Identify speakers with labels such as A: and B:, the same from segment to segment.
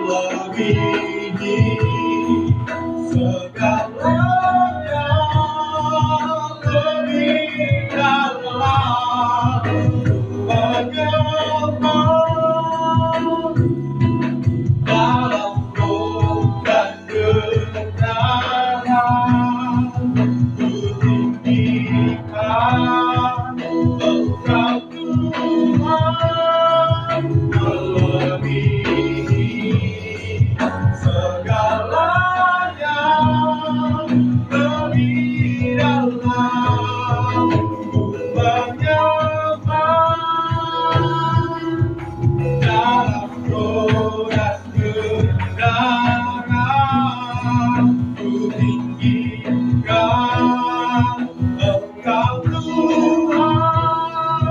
A: melebihi segalanya, lebih dalam penyembah dalam roh dan kebenaran. Ku tinggikan Engkau Tuhan, melebihi segalanya, lebih dalam penyembah dalam roh dan kebenaran. Ku tinggikan Engkau Tuhan,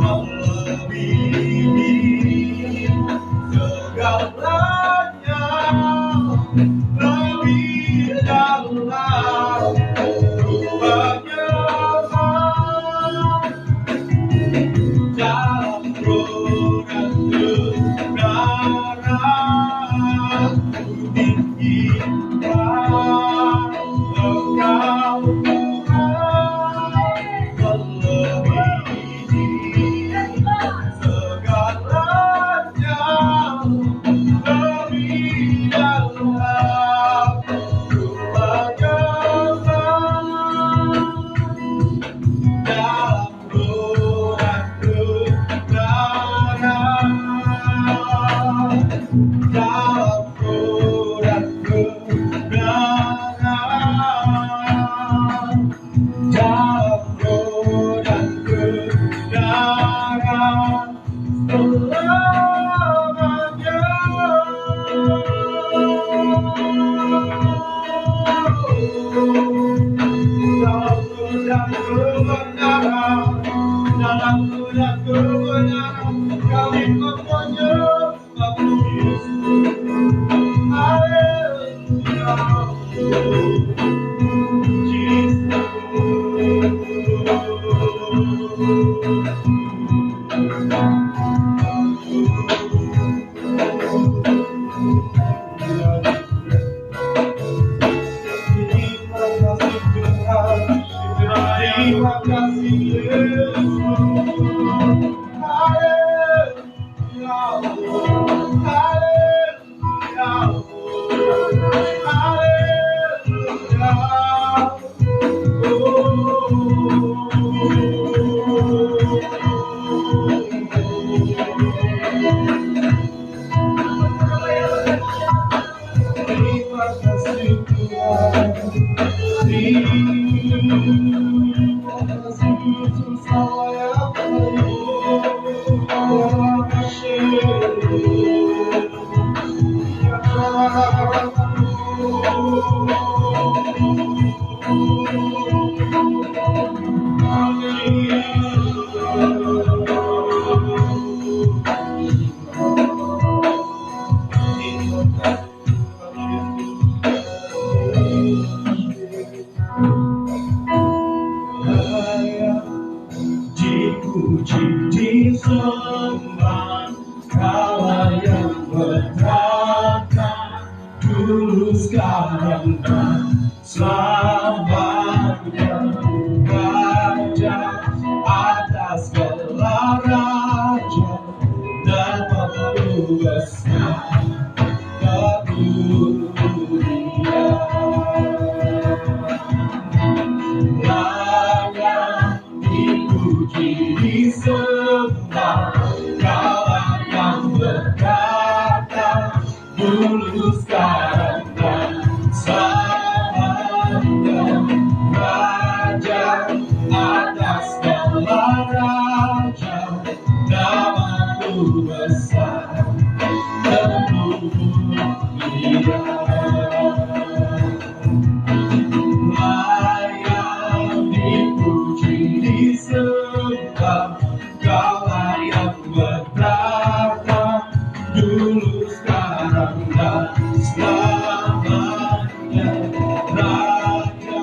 A: melebihi segalanya, lebih dalam penyembah dalam roh dan kebenaran. Ku tinggikan Engkau Tuhan, melebihi segalanya, lebih dalam penyembah dalam roh dan kebenaran, dalam roh dan kebenaran, dalam roh dan kebenaran selamanya. Dalam roh dan kebenaran, kami menyembahmu Yesus. Haleluya, terima kasih Yesus. Haleluya, haleluya, terima kasih Tuhan. Terima kasih Yesus, saya dipuji, disembah, Kaulah yang bertata dulu, sekarang, dan selamanya. Raja atas segala raja dan pembesar dunia. Layak dipuji, disembah, Kaulah yang berkata dulu, sekarang, dan selamanya. Raja atas segala raja, namamu besar seluruh dunia. Layak dipuji, disembah, Kaulah yang bertata dulu, sekarang, dan selamanya. Raja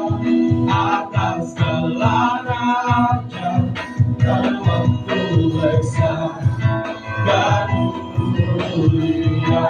A: atas segala raja, namamu besar dan mulia.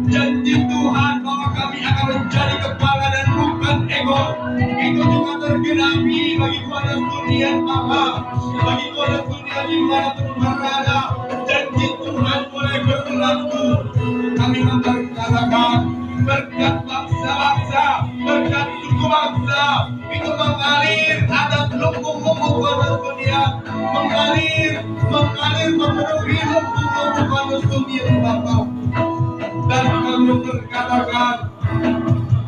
A: Janji Tuhan bahwa kami akan menjadi kebanggaan dan bukan Abednego itu juga tergenapi bagi Tuhan dan dunia Bapa, bagi Tuhan dan dunia dimanapun berada. Janji Tuhan boleh berlaku. Kami memperkatakan berkat bangsa-bangsa, berkat suku bangsa itu mengalir atas lumbung-lumbung Tuhan dunia, mengalir memenuhi lumbung-lumbung Tuhan dunia Bapa. Dan kami berkatakan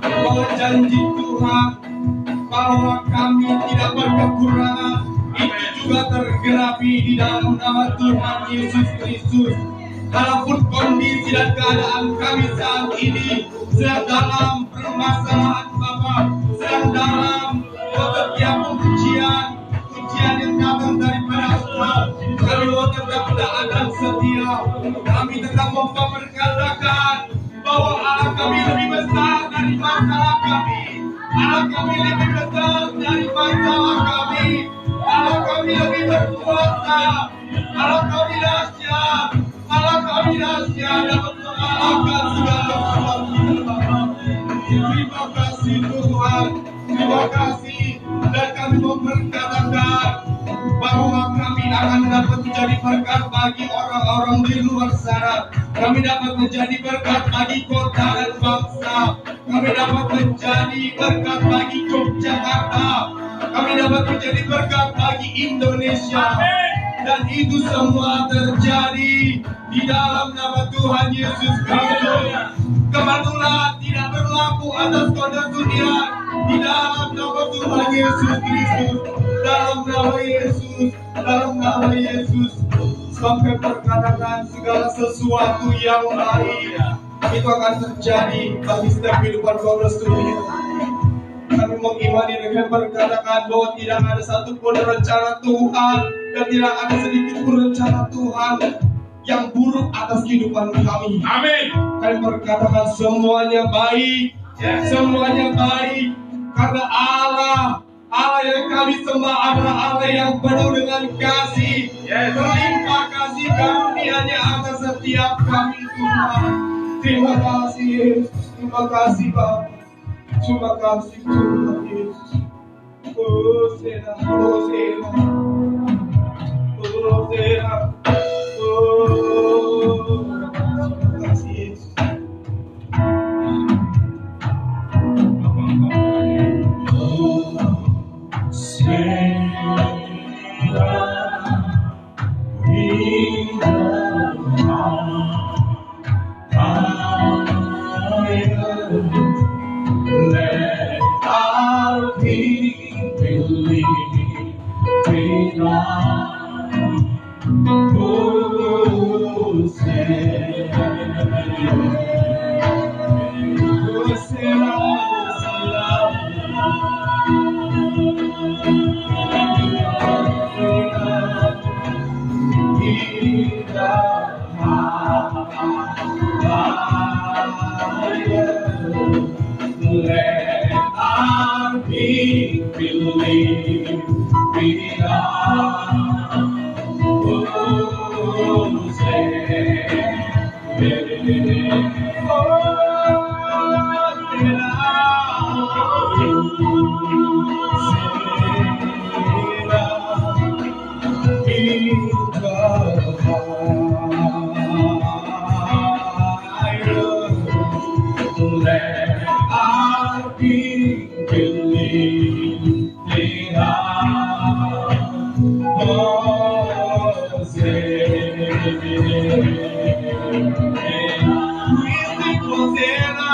A: bahwa janji Tuhan bahwa kami tidak berkekurangan itu juga tergenapi di dalam nama Tuhan Yesus Kristus. Walaupun kondisi dan keadaan kami saat ini sedang dalam permasalahan Bapa, sedang dalam setiap ujian yang datang daripada Tuhan, kami mau tetap taat dan setia. Kami tetap memperkatakan bahwa Allah kami lebih besar dari masalah kami. Allah kami lebih besar dari masalah kami. Allah kami lebih berkuasa. Allah kami dahsyat. Allah kami dahsyat dapat mengalahkan segala sesuatu. Terima kasih Tuhan. Terima kasih. Dan kami memperkatakan bahwa kami akan dapat menjadi berkat bagi orang-orang di luar sana. Kami dapat menjadi berkat bagi kota dan bangsa. Kami dapat menjadi berkat bagi Yogyakarta. Kami dapat menjadi berkat bagi Indonesia. Dan itu semua terjadi di dalam nama Tuhan Yesus Kristus. Kebetulan tidak berlaku atas kota dunia. Di dalam nama Tuhan Yesus Kristus. Dalam nama Yesus. Dalam nama Yesus. Sampai perkatakan segala sesuatu yang baik itu akan terjadi bagi setiap kehidupan kota dunia. Kami mengimani dengan berkatakan bahwa tidak ada satupun rencana Tuhan dan tidak ada sedikit pun rencana Tuhan yang buruk atas kehidupan kami. Amin. Kami berkatakan semuanya baik, semuanya baik karena Allah yang kami sembah adalah Allah yang penuh dengan kasih, berlimpah kasih karunia-Nya atas setiap kami Tuhan. Terima kasih Yesus, terima kasih Bapa. Terima kasih Tuhan Yesus. Hosana, Hosana, Hosana. Terima kasih Yesus.
B: Let our King believe in God. Oh, say, let our King believe in God. Oh, say, let our King believe in God. Oh, say, let our King believe in God. Oh, say, Hosanna,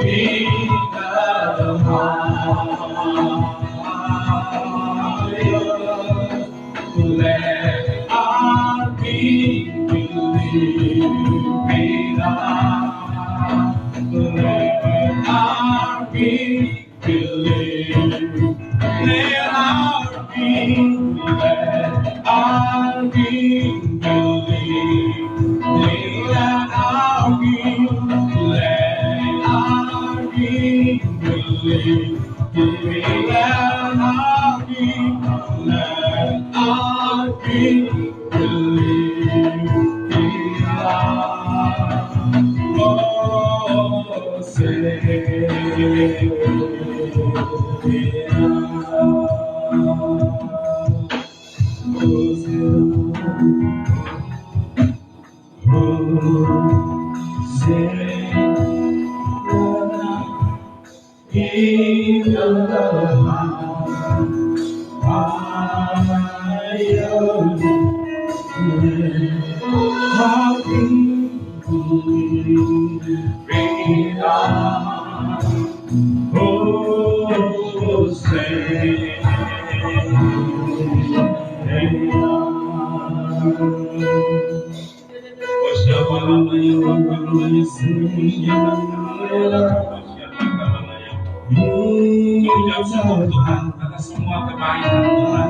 B: in the
A: Mengucap syukur Tuhan atas semua kebaikan Tuhan.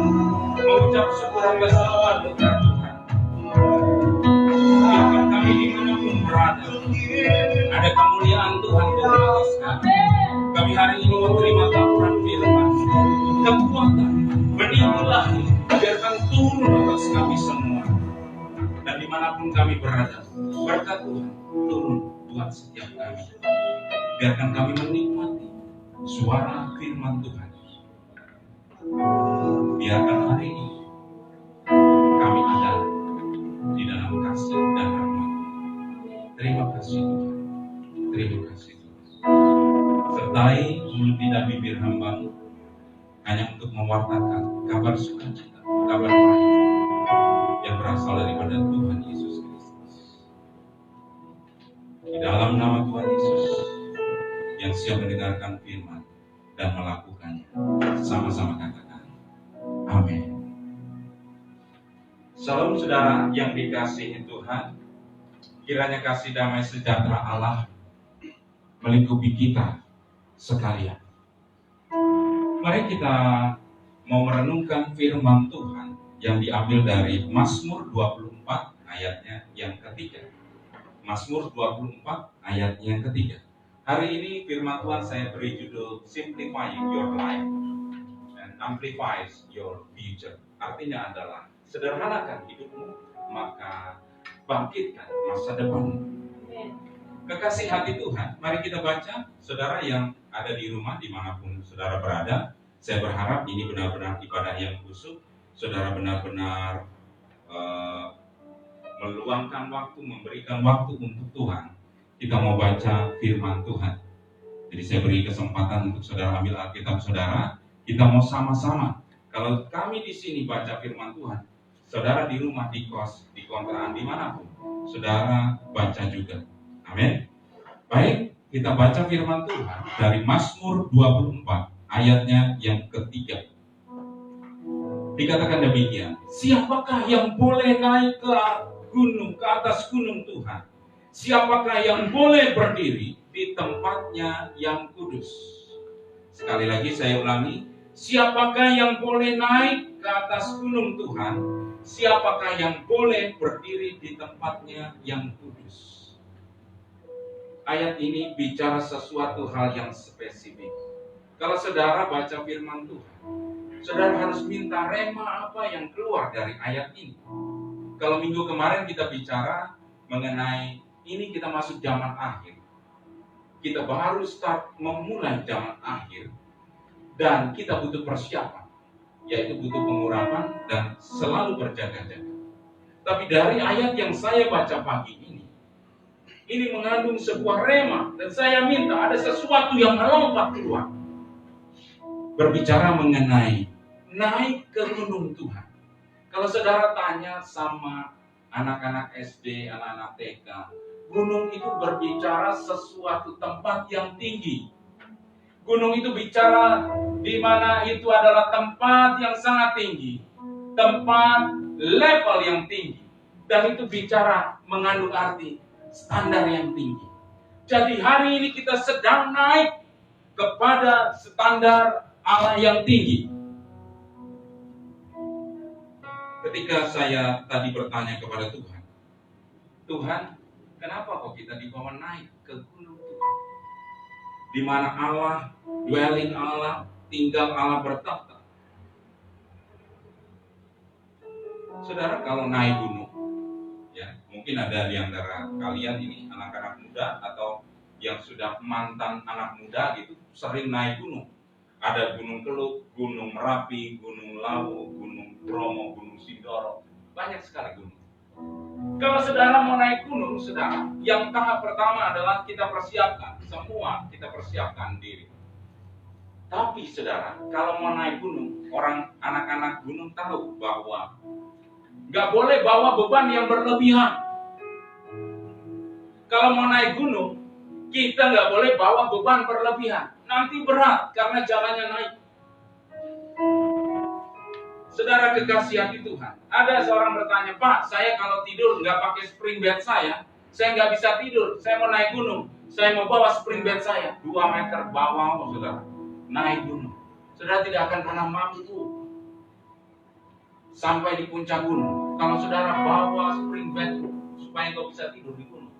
A: Mengucap syukur atas semua anugerah Tuhan. Biarkan kami dimanapun berada, ada kemuliaan Tuhan turun atas kami. Kami hari ini menerima taburan firman, kekuatan, benih ilahi, biarkan turun atas kami semua. Dan dimanapun kami berada, berkat Tuhan turun buat setiap kami. Biarkan kami menikmati suara firman Tuhan. Biarkan hari ini kami ada di dalam kasih dan rahmat. Terima kasih Tuhan. Terima kasih Tuhan. Sertai mulut lidah bibir hamba-Mu hanya untuk mewartakan kabar sukacita, kabar baik yang berasal daripada Tuhan Yesus Kristus. Di dalam nama Tuhan Yesus yang siap mendengarkan firman dan melakukannya, sama-sama katakan amin. Salam saudara yang dikasihi Tuhan, kiranya kasih damai sejahtera Allah melingkupi kita sekalian. Mari kita mau merenungkan firman Tuhan yang diambil dari Mazmur 24 ayatnya yang ketiga. Mazmur 24 ayatnya yang ketiga. Hari ini firman Tuhan saya beri judul Simplifying Your Life and Amplifies Your Future. Artinya adalah sederhanakan hidupmu, maka bangkitkan masa depanmu. Kekasih hati Tuhan, mari kita baca. Saudara yang ada di rumah dimanapun saudara berada, saya berharap ini benar-benar ibadah yang khusyuk. Saudara benar-benar meluangkan waktu, memberikan waktu untuk Tuhan. Kita mau baca firman Tuhan. Jadi saya beri kesempatan untuk saudara ambil Alkitab saudara. Kita mau sama-sama. Kalau kami di sini baca firman Tuhan, saudara di rumah, di kos, di kontrakan, dimanapun, saudara baca juga. Amin. Baik, kita baca firman Tuhan dari Mazmur 24 ayatnya yang ketiga. Dikatakan demikian, siapakah yang boleh naik ke gunung, ke atas gunung Tuhan? Siapakah yang boleh berdiri di tempatnya yang kudus? Sekali lagi saya ulangi, siapakah yang boleh naik ke atas gunung Tuhan? Siapakah yang boleh berdiri di tempatnya yang kudus? Ayat ini bicara sesuatu hal yang spesifik. Kalau saudara baca firman Tuhan, saudara harus minta rema apa yang keluar dari ayat ini. Kalau minggu kemarin kita bicara mengenai ini kita masuk zaman akhir. Kita baru start memulai zaman akhir. Dan kita butuh persiapan. Yaitu butuh pengurapan dan selalu berjaga-jaga. Tapi dari ayat yang saya baca pagi ini mengandung sebuah rema. Dan saya minta ada sesuatu yang melompat keluar. Berbicara mengenai naik ke gunung Tuhan. Kalau saudara tanya sama anak-anak SD, anak-anak TK, gunung itu berbicara sesuatu tempat yang tinggi. Gunung itu bicara di mana itu adalah tempat yang sangat tinggi, tempat level yang tinggi, dan itu bicara mengandung arti standar yang tinggi. Jadi hari ini kita sedang naik kepada standar Allah yang tinggi. Ketika saya tadi bertanya kepada Tuhan, Tuhan, kenapa kok kita dibawa naik ke gunung Tuhan? Di mana Allah, dwelling Allah, tinggal Allah bertahta. Saudara kalau naik gunung, ya mungkin ada di antara kalian ini anak-anak muda atau
C: yang sudah mantan anak muda gitu sering naik gunung. Ada Gunung Keluk, Gunung Merapi, Gunung Lawu, Gunung Bromo, Gunung Sindoro, banyak sekali gunung. Kalau saudara mau naik gunung, saudara, yang tahap pertama adalah kita persiapkan, semua kita persiapkan diri. Tapi saudara, kalau mau naik gunung, orang anak-anak gunung tahu bahwa nggak boleh bawa beban yang berlebihan. Kalau mau naik gunung, kita nggak boleh bawa beban berlebihan. Nanti berat karena jalannya naik. Saudara kekasih hati Tuhan, ada seorang bertanya, Pak, saya kalau tidur nggak pakai spring bed saya nggak bisa tidur. Saya mau naik gunung, saya mau bawa spring bed saya 2 meter bawah, saudara, naik gunung. Saudara tidak akan pernah mampu sampai di puncak gunung kalau saudara bawa spring bed supaya kau bisa tidur di gunung.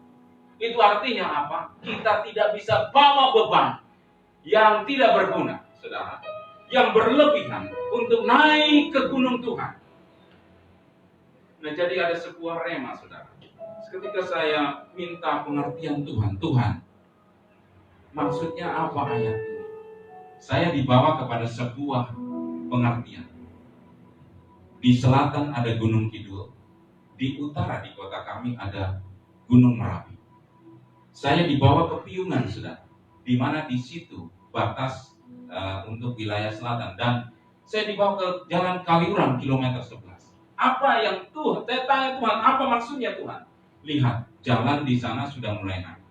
C: Itu artinya apa? Kita tidak bisa bawa beban yang tidak berguna, saudara, yang berlebihan untuk naik ke gunung Tuhan. Nah, jadi ada sebuah rema, saudara. Ketika saya minta pengertian Tuhan, maksudnya apa ayat ini? Saya dibawa kepada sebuah pengertian. Di selatan ada Gunung Kidul, di utara di kota kami ada Gunung Merapi. Saya dibawa ke Piungan, saudara, di mana di situ batas untuk wilayah selatan, dan saya dibawa ke Jalan Kaliurang kilometer 11. Apa yang Tuhan? Saya tanya Tuhan, apa maksudnya Tuhan? Lihat, jalan di sana sudah mulai naik.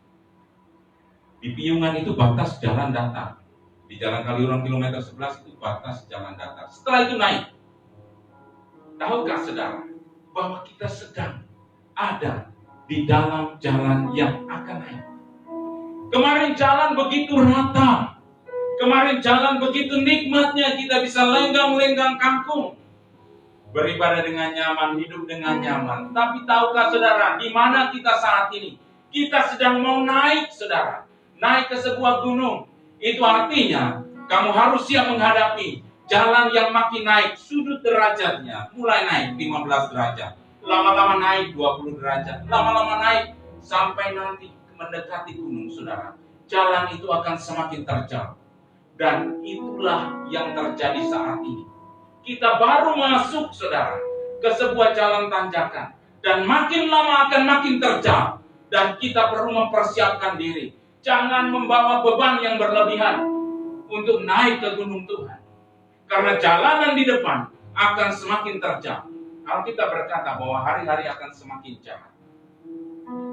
C: Di Piungan itu batas jalan datar. Di Jalan Kaliurang kilometer 11 itu batas jalan datar. Setelah itu naik. Tahukah saudara bahwa kita sedang ada di dalam jalan yang akan naik? Kemarin jalan begitu rata. Kemarin jalan begitu nikmatnya, kita bisa lenggang-lenggang kangkung. Beribadah dengan nyaman, hidup dengan nyaman. Tapi tahukah saudara, di mana kita saat ini? Kita sedang mau naik, saudara. Naik ke sebuah gunung. Itu artinya, kamu harus siap menghadapi jalan yang makin naik. Sudut derajatnya mulai naik 15 derajat. Lama-lama naik 20 derajat. Lama-lama naik sampai nanti mendekati gunung, saudara. Jalan itu akan semakin terjal. Dan itulah yang terjadi saat ini. Kita baru masuk, saudara, ke sebuah jalan tanjakan. Dan makin lama akan makin terjal. Dan kita perlu mempersiapkan diri. Jangan membawa beban yang berlebihan untuk naik ke gunung Tuhan. Karena jalanan di depan akan semakin terjal. Alkitab berkata bahwa hari-hari akan semakin jahat.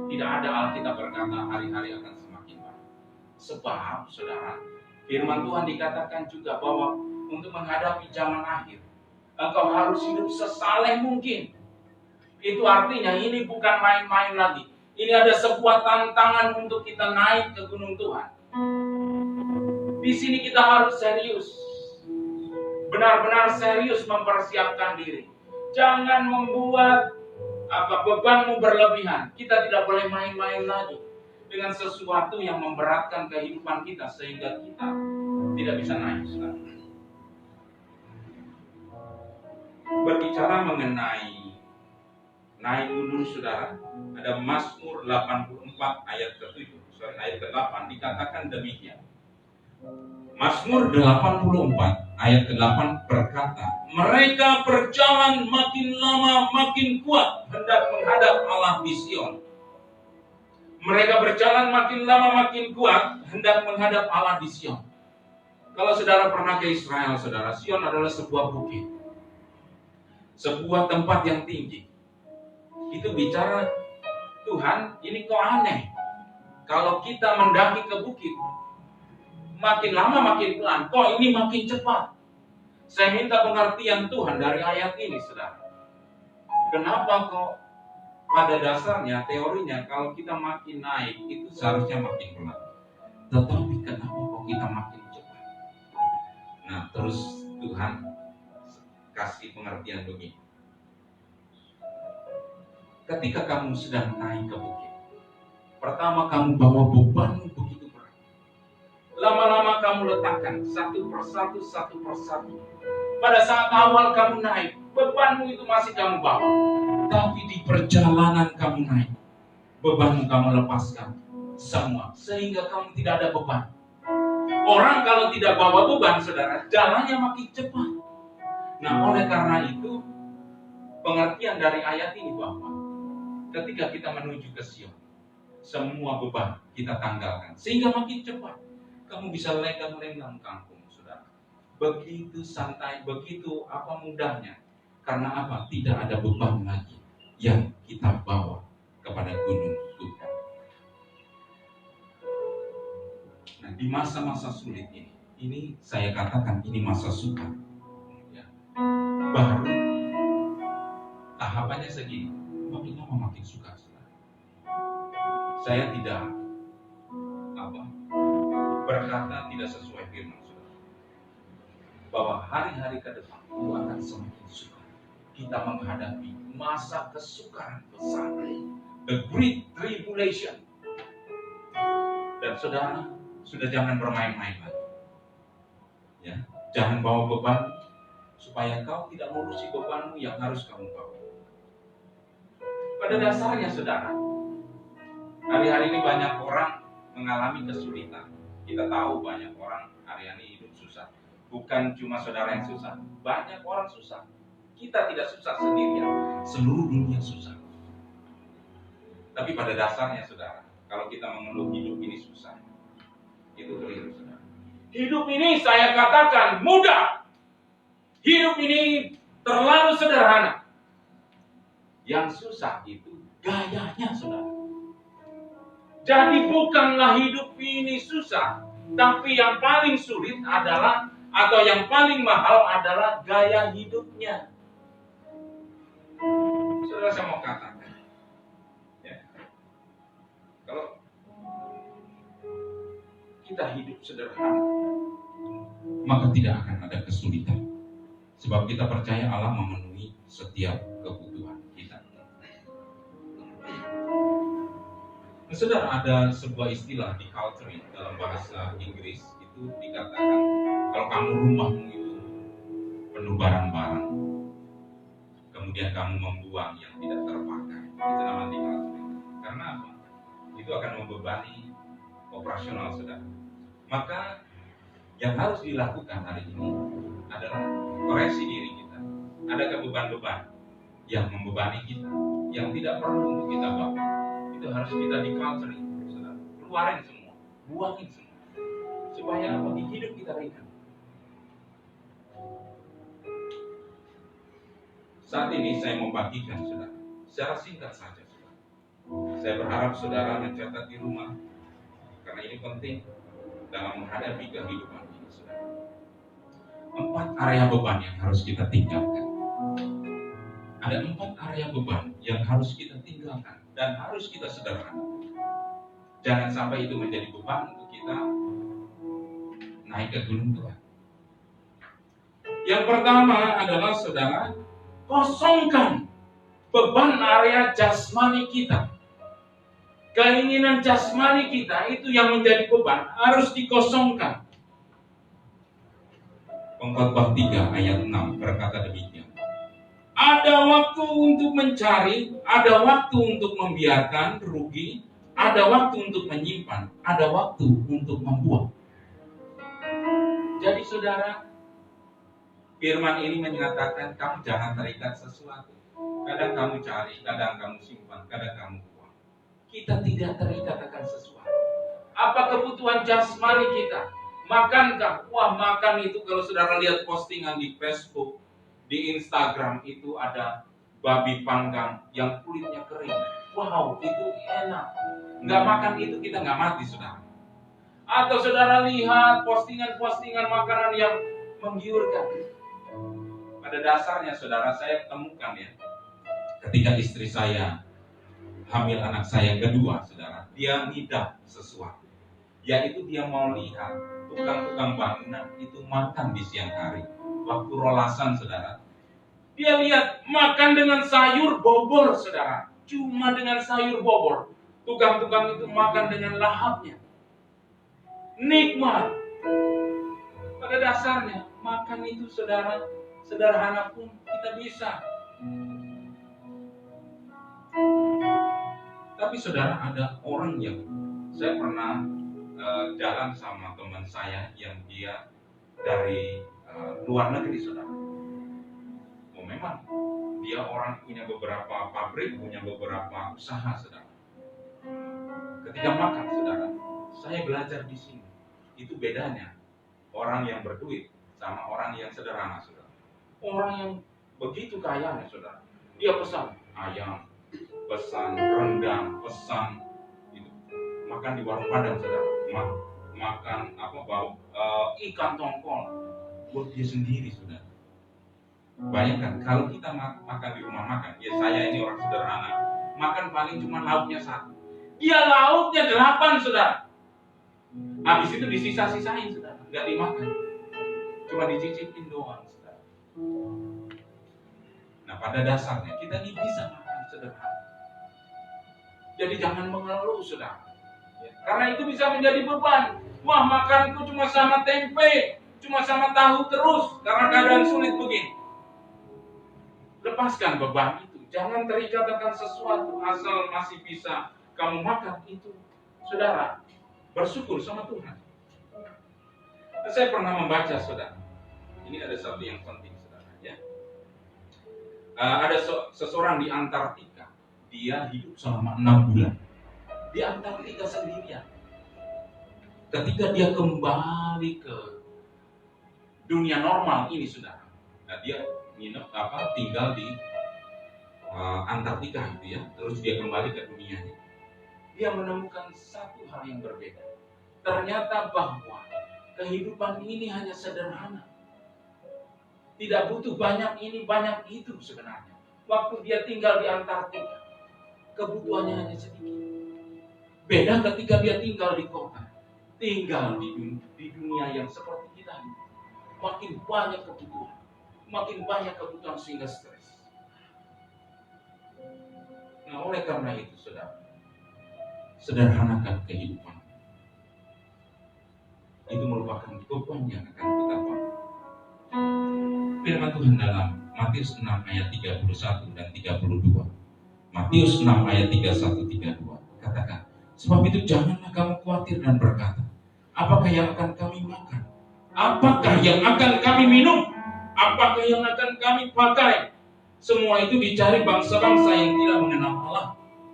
C: Tidak ada Alkitab berkata hari-hari akan semakin baik. Sebab, saudara, firman Tuhan dikatakan juga bahwa untuk menghadapi zaman akhir, engkau harus hidup sesaleh mungkin. Itu artinya ini bukan main-main lagi. Ini ada sebuah tantangan untuk kita naik ke gunung Tuhan. Di sini kita harus serius. Benar-benar serius mempersiapkan diri. Jangan membuat bebanmu berlebihan. Kita tidak boleh main-main lagi dengan sesuatu yang memberatkan kehidupan kita sehingga kita tidak bisa naik. Berbicara mengenai naik gunung, saudara, ada Mazmur 84 ayat ke-7, ayat ke-8 dikatakan demikian. Mazmur 84 ayat ke-8 berkata, mereka berjalan makin lama makin kuat hendak menghadap Allah di Sion. Mereka berjalan makin lama makin kuat hendak menghadap Allah di Sion. Kalau saudara pernah ke Israel, saudara, Sion adalah sebuah bukit, sebuah tempat yang tinggi. Itu bicara, Tuhan, ini kok aneh. Kalau kita mendaki ke bukit, makin lama makin pelan, kok ini makin cepat. Saya minta pengertian Tuhan dari ayat ini, saudara. Kenapa kok pada dasarnya, teorinya, kalau kita makin naik, itu seharusnya makin pelan. Tetapi kenapa kok kita makin cepat? Nah, terus Tuhan kasih pengertian begini. Ketika kamu sedang naik ke bukit, pertama kamu bawa bebanmu begitu berat. Lama-lama kamu letakkan satu persatu. Pada saat awal kamu naik, bebanmu itu masih kamu bawa. Tapi di perjalanan kamu naik, bebanmu kamu lepaskan. semua, sehingga kamu tidak ada beban. Orang kalau tidak bawa beban, saudara, jalannya makin cepat. Nah, oleh karena itu, pengertian dari ayat ini bahwa ketika kita menuju ke Sion, semua beban kita tanggalkan, sehingga makin cepat kamu bisa lenggang-lenggang kampung, saudara. Begitu santai, begitu mudahnya. Karena apa? Tidak ada beban lagi yang kita bawa kepada gunung Tuhan. Nah, di masa-masa sulit ini saya katakan ini masa sukar. Ya. Baru tahapannya segini, makin lama makin sukar. Saya tidak berkata tidak sesuai firman Saudara, bahwa hari-hari ke depan itu akan semakin sukar. Kita menghadapi masa kesukaran besar, the great tribulation. Dan saudara, sudah jangan bermain-main lagi. Ya, jangan bawa beban supaya kau tidak mengurusi bebanmu yang harus kamu bawa. Pada dasarnya, saudara, hari-hari ini banyak orang mengalami kesulitan. Kita tahu banyak orang hari ini hidup susah. Bukan cuma saudara yang susah, banyak orang susah. Kita tidak susah sendirian, seluruh dunia susah. Tapi pada dasarnya, saudara, kalau kita mengeluh hidup ini susah, itu keliru, saudara. Hidup ini saya katakan mudah. Hidup ini terlalu sederhana. Yang susah itu gayanya, saudara. Jadi bukanlah hidup ini susah, tapi yang paling sulit adalah, atau yang paling mahal adalah gaya hidupnya. Saudara, saya mau katakan, ya, kalau kita hidup sederhana, maka tidak akan ada kesulitan. Sebab kita percaya Allah memenuhi setiap kebutuhan kita. Nah, saudara, ada sebuah istilah di culture dalam bahasa Inggris itu dikatakan kalau kamu rumahmu itu penuh barang-barang, kemudian kamu membuang yang tidak terpakai, itu namanya di culture. Karena apa? Itu akan membebani operasional, saudara. Maka yang harus dilakukan hari ini adalah koreksi diri kita. Ada beban-beban yang membebani kita, yang tidak perlu untuk kita bawa. Itu harus kita di-countering, saudara. Keluarin semua, buangin semua. Supaya apa? Di hidup kita ringan. Saat ini saya mau bagikan, saudara, secara singkat saja, saudara. Saya berharap saudara mencatat di rumah, karena ini penting dalam menghadapi kehidupan ini, saudara. 4 area beban yang harus kita tinggalkan. Ada 4 area beban yang harus kita tinggalkan dan harus kita sederhana. Jangan sampai itu menjadi beban untuk kita naik ke gunung Tuhan. Yang pertama adalah, saudara, kosongkan beban area jasmani kita. Keinginan jasmani kita itu yang menjadi beban harus dikosongkan. Pengkhotbah 3 ayat 6 berkata demikian. Ada waktu untuk mencari, ada waktu untuk membiarkan rugi, ada waktu untuk menyimpan, ada waktu untuk membuang. Jadi saudara, firman ini menyatakan kamu jangan terikat sesuatu. Kadang kamu cari, kadang kamu simpan, kadang kamu buang. Kita tidak terikat akan sesuatu. Apa kebutuhan jasmani kita? Makankah? Wah, makan itu kalau saudara lihat postingan di Facebook, di Instagram itu ada babi panggang yang kulitnya kering. Wow, itu enak. Nggak makan itu kita nggak mati, saudara. Atau saudara lihat postingan-postingan makanan yang menggiurkan. Pada dasarnya, saudara, saya temukan ya, ketika istri saya hamil anak saya yang kedua, saudara, dia ngidam sesuatu. Yaitu dia mau lihat tukang-tukang bangunan itu makan di siang hari. Waktu rolasan, saudara, dia lihat makan dengan sayur bobor, saudara. Cuma dengan sayur bobor. Tukang-tukang itu makan dengan lahapnya. Nikmat. Pada dasarnya, makan itu, saudara, sederhana pun kita bisa. Tapi saudara, ada orang yang Saya pernah jalan sama teman saya yang dia dari luar negeri, saudara. Oh, memang dia orang punya beberapa pabrik, punya beberapa usaha, saudara. Ketika makan, saudara, saya belajar di sini. Itu bedanya orang yang berduit sama orang yang sederhana, saudara. Orang yang begitu kayanya, saudara, dia pesan ayam, pesan rendang, pesan itu, makan di warung Padang, saudara. Makan ikan tongkol buat dia sendiri, saudara. Bayangkan kalau kita makan di rumah makan, ya saya ini orang sederhana, makan paling cuma lauknya 1. Dia lauknya 8, saudara. Habis itu disisa-sisain, saudara, nggak dimakan, cuma dicicipin doang, saudara. Nah, pada dasarnya kita ini bisa makan sederhana. Jadi jangan mengeluh, saudara, karena itu bisa menjadi beban. Wah, makanku cuma sama tempe, cuma sama tahu terus, karena keadaan sulit begini. Lepaskan beban itu. Jangan terikat akan sesuatu asal masih bisa kamu makan itu. Saudara, bersyukur sama Tuhan. Saya pernah membaca, saudara. Ini ada satu yang penting, saudara. Ya. Ada seseorang di Antartika. Dia hidup selama 6 bulan. Di Antartika sendirian. Ketika dia kembali ke dunia normal ini, saudara. Nah, dia tinggal di Antartika gitu ya. Terus dia kembali ke dunianya. Dia menemukan satu hal yang berbeda. Ternyata bahwa kehidupan ini hanya sederhana. Tidak butuh banyak ini, banyak itu sebenarnya. Waktu dia tinggal di Antartika, kebutuhannya hanya sedikit. Beda ketika dia tinggal di kota. Tinggal di dunia yang seperti kita ini. Makin banyak kebutuhan. Makin banyak kebutuhan sehingga stres. Nah, oleh karena itu, saudara, sederhanakan kehidupan. Itu merupakan beban yang akan kita bawa. Firman Tuhan dalam Matius 6 ayat 31 dan 32. Matius 6 ayat 31-32 katakan, sebab itu janganlah kamu khawatir dan berkata, apakah yang akan kami makan? Apakah yang akan kami minum? Apakah yang akan kami pakai? Semua itu dicari bangsa-bangsa yang tidak mengenal Allah.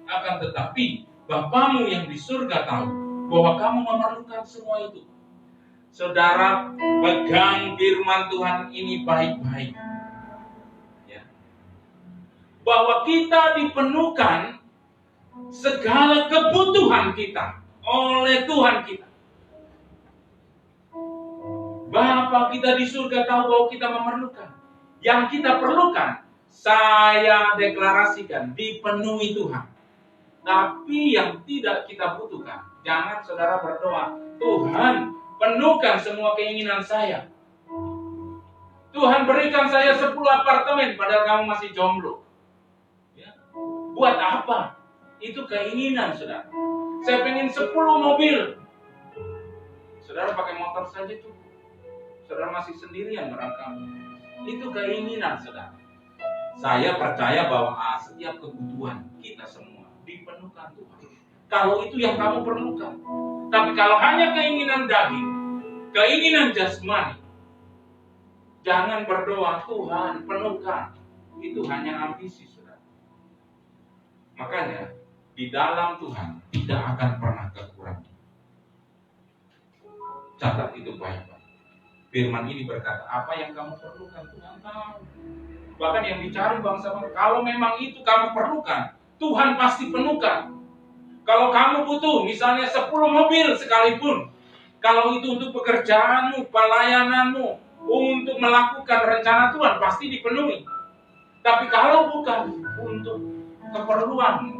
C: Akan tetapi Bapamu yang di surga tahu bahwa kamu memerlukan semua itu. Saudara, pegang firman Tuhan ini baik-baik. Ya. Bahwa kita dipenuhkan segala kebutuhan kita oleh Tuhan kita. Bapa kita di surga tahu bahwa kita memerlukan. Yang kita perlukan, saya deklarasikan, dipenuhi Tuhan. Tapi yang tidak kita butuhkan, jangan saudara berdoa, Tuhan penuhkan semua keinginan saya. Tuhan berikan saya 10 apartemen padahal kamu masih jomblo. Ya. Buat apa? Itu keinginan, saudara. Saya pengen 10 mobil. Saudara pakai motor saja tuh. Saudara masih sendirian merangkap. Itu keinginan, saudara. Saya percaya bahwa setiap kebutuhan kita semua dipenuhkan Tuhan. Kalau itu yang kamu perlukan. Tapi kalau hanya keinginan daging, keinginan jasmani, jangan berdoa, Tuhan penuhkan. Itu hanya ambisi, saudara. Makanya, di dalam Tuhan tidak akan pernah kekurangan. Catat itu baik-baik. Firman ini berkata, apa yang kamu perlukan Tuhan tahu. Bahkan yang dicari bangsa-bangsa, kalau memang itu kamu perlukan, Tuhan pasti penuhkan. Kalau kamu butuh misalnya 10 mobil sekalipun, kalau itu untuk pekerjaanmu, pelayananmu, untuk melakukan rencana Tuhan, pasti dipenuhi. Tapi kalau bukan untuk keperluanmu,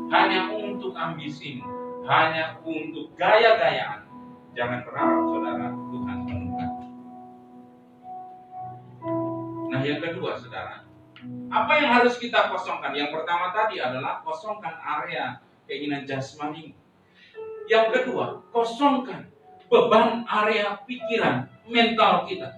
C: hanya untuk ambisimu, hanya untuk gaya-gayaan, jangan berharap saudara Tuhan penuhkan. Nah, yang kedua, saudara, apa yang harus kita kosongkan? Yang pertama tadi adalah kosongkan area keinginan jasmani. Yang kedua, kosongkan beban area pikiran, mental kita.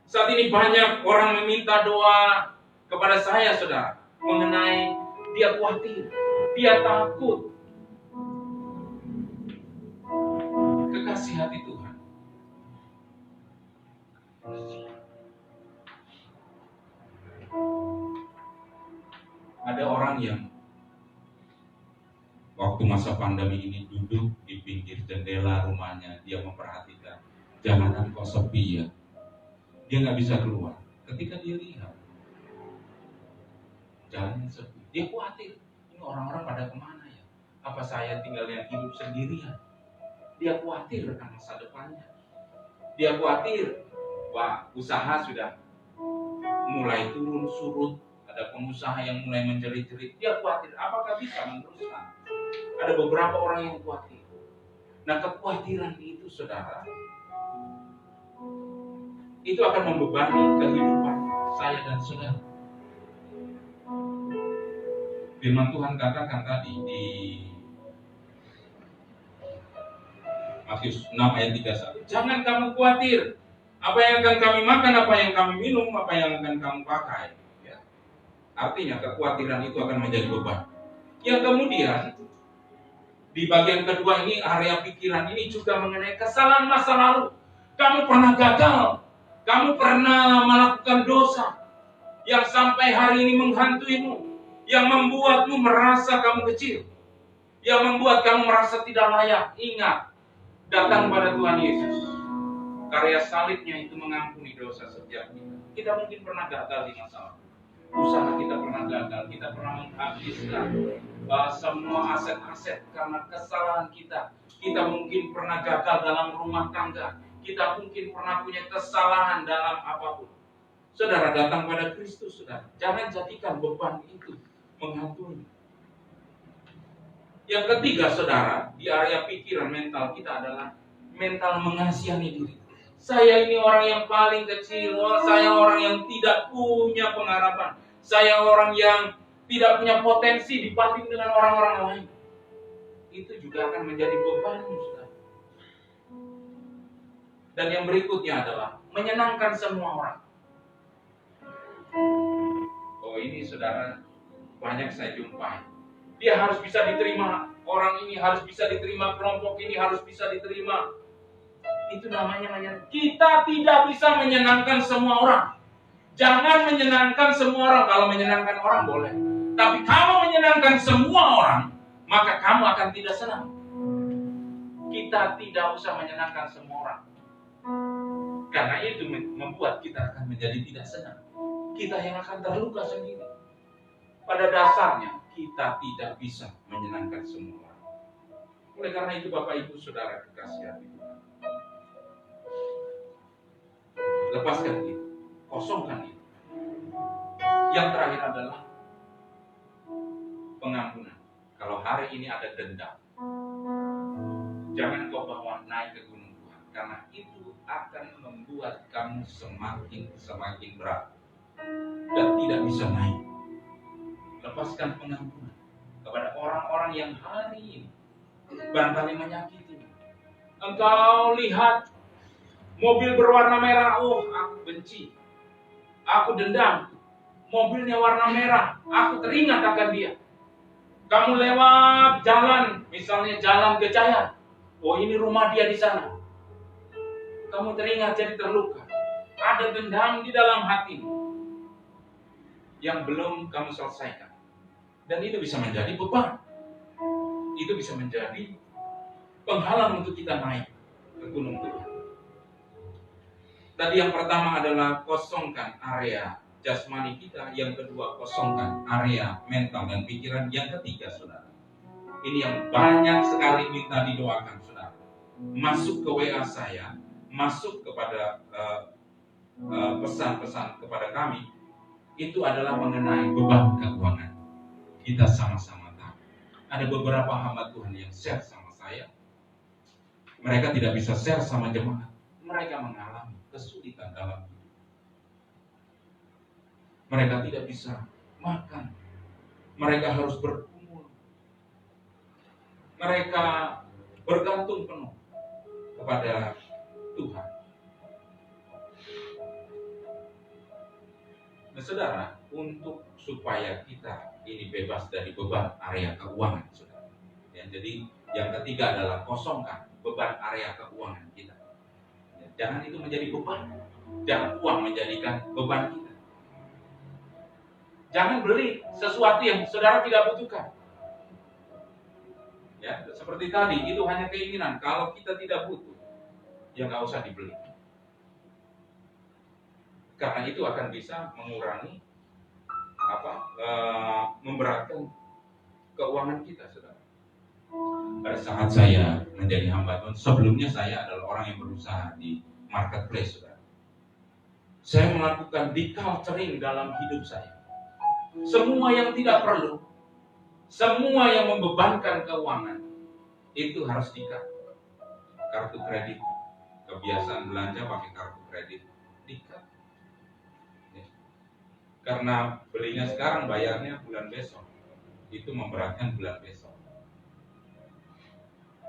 C: Saat ini banyak orang meminta doa kepada saya, saudara, mengenai dia khawatir, dia takut, hati Tuhan. Ada orang yang waktu masa pandemi ini duduk di pinggir jendela rumahnya, dia memperhatikan jalanan kok sepi ya. Dia nggak bisa keluar. Ketika dia lihat jalan sepi, dia khawatir. Ini orang-orang pada kemana ya? Apa saya tinggal yang hidup sendirian? Dia khawatir akan masa depannya. Dia khawatir, wah usaha sudah mulai turun surut. Ada pengusaha yang mulai menjerit-jerit. Dia khawatir, apakah bisa meneruskan? Ada beberapa orang yang khawatir. Nah, kekhawatiran itu, saudara, itu akan membebani kehidupan saya dan saudara. Firman Tuhan katakan tadi di Matius 6 ayat 31. Jangan kamu khawatir. Apa yang akan kami makan, apa yang kami minum, apa yang akan kamu pakai. Ya. Artinya kekhawatiran itu akan menjadi beban. Yang kemudian di bagian kedua ini, area pikiran ini juga mengenai kesalahan masa lalu. Kamu pernah gagal, kamu pernah melakukan dosa yang sampai hari ini menghantuimu, yang membuatmu merasa kamu kecil, yang membuat kamu merasa tidak layak. Ingat, datang pada Tuhan Yesus. Karya salibnya itu mengampuni dosa setiap kita. Kita mungkin pernah gagal di masa lalu. Usaha kita pernah gagal, kita pernah menghabiskan semua aset-aset karena kesalahan kita. Kita mungkin pernah gagal dalam rumah tangga. Kita mungkin pernah punya kesalahan dalam apapun. Saudara, datang pada Kristus, saudara. Jangan jadikan beban itu menghantui. Yang ketiga, saudara, di area pikiran mental kita adalah mental mengasihani diri. Saya ini orang yang paling kecil, saya orang yang tidak punya pengharapan, saya orang yang tidak punya potensi dibanding dengan orang-orang lain. Itu juga akan menjadi beban, saudara. Dan yang berikutnya adalah menyenangkan semua orang. Oh, ini saudara banyak saya jumpai. Dia harus bisa diterima, orang ini harus bisa diterima, kelompok ini harus bisa diterima. Itu namanya menyenangkan. Kita tidak bisa menyenangkan semua orang. Jangan menyenangkan semua orang. Kalau menyenangkan orang boleh. Tapi kalau menyenangkan semua orang, maka kamu akan tidak senang. Kita tidak usah menyenangkan semua orang. Karena itu membuat kita akan menjadi tidak senang. Kita yang akan terluka sendiri. Pada dasarnya, kita tidak bisa menyenangkan semua orang. Oleh karena itu, Bapak Ibu Saudara kekasih hati Tuhan, lepaskan itu, kosongkan itu. Yang terakhir adalah pengampunan. Kalau hari ini ada dendam, jangan kau bawa naik ke gunung Tuhan, karena itu akan membuat kamu semakin berat dan tidak bisa naik. Lepaskan pengampunan kepada orang-orang yang hari ini barangkali menyakiti. Engkau lihat mobil berwarna merah, oh aku benci, aku dendam. Mobilnya warna merah, aku teringat akan dia. Kamu lewat jalan, misalnya jalan Gajah, oh ini rumah dia di sana. Kamu teringat jadi terluka. Ada dendam di dalam hatimu yang belum kamu selesaikan. Dan itu bisa menjadi beban. Itu bisa menjadi penghalang untuk kita naik ke gunung Tuhan. Tadi yang pertama adalah kosongkan area jasmani kita. Yang kedua, kosongkan area mental dan pikiran. Yang ketiga, saudara, ini yang banyak sekali minta didoakan, saudara. Masuk ke WA saya, masuk kepada pesan-pesan kepada kami, itu adalah mengenai beban keuangan. Kita sama-sama tahu. Ada beberapa hamba Tuhan yang share sama saya. Mereka tidak bisa share sama jemaat. Mereka mengalami kesulitan dalam hidup. Mereka tidak bisa makan. Mereka harus berkumul. Mereka bergantung penuh kepada Tuhan. Nah, saudara, untuk supaya kita ini bebas dari beban area keuangan, saudara. Ya, jadi yang ketiga adalah kosongkan beban area keuangan kita. Ya, jangan itu menjadi beban. Jangan uang menjadikan beban kita. Jangan beli sesuatu yang saudara tidak butuhkan. Ya, seperti tadi, itu hanya keinginan. Kalau kita tidak butuh, ya nggak usah dibeli. Karena itu akan bisa mengurangi memberatkan keuangan kita, saudara. Pada saat saya menjadi hamba Tuhan, sebelumnya saya adalah orang yang berusaha di marketplace, saudara. Saya melakukan deculturing dalam hidup saya. Semua yang tidak perlu, semua yang membebankan keuangan, itu harus di-cut. Kartu kredit, kebiasaan belanja pakai kartu kredit, di-cut. Ya. Karena belinya sekarang, bayarnya bulan besok, itu memberatkan bulan besok.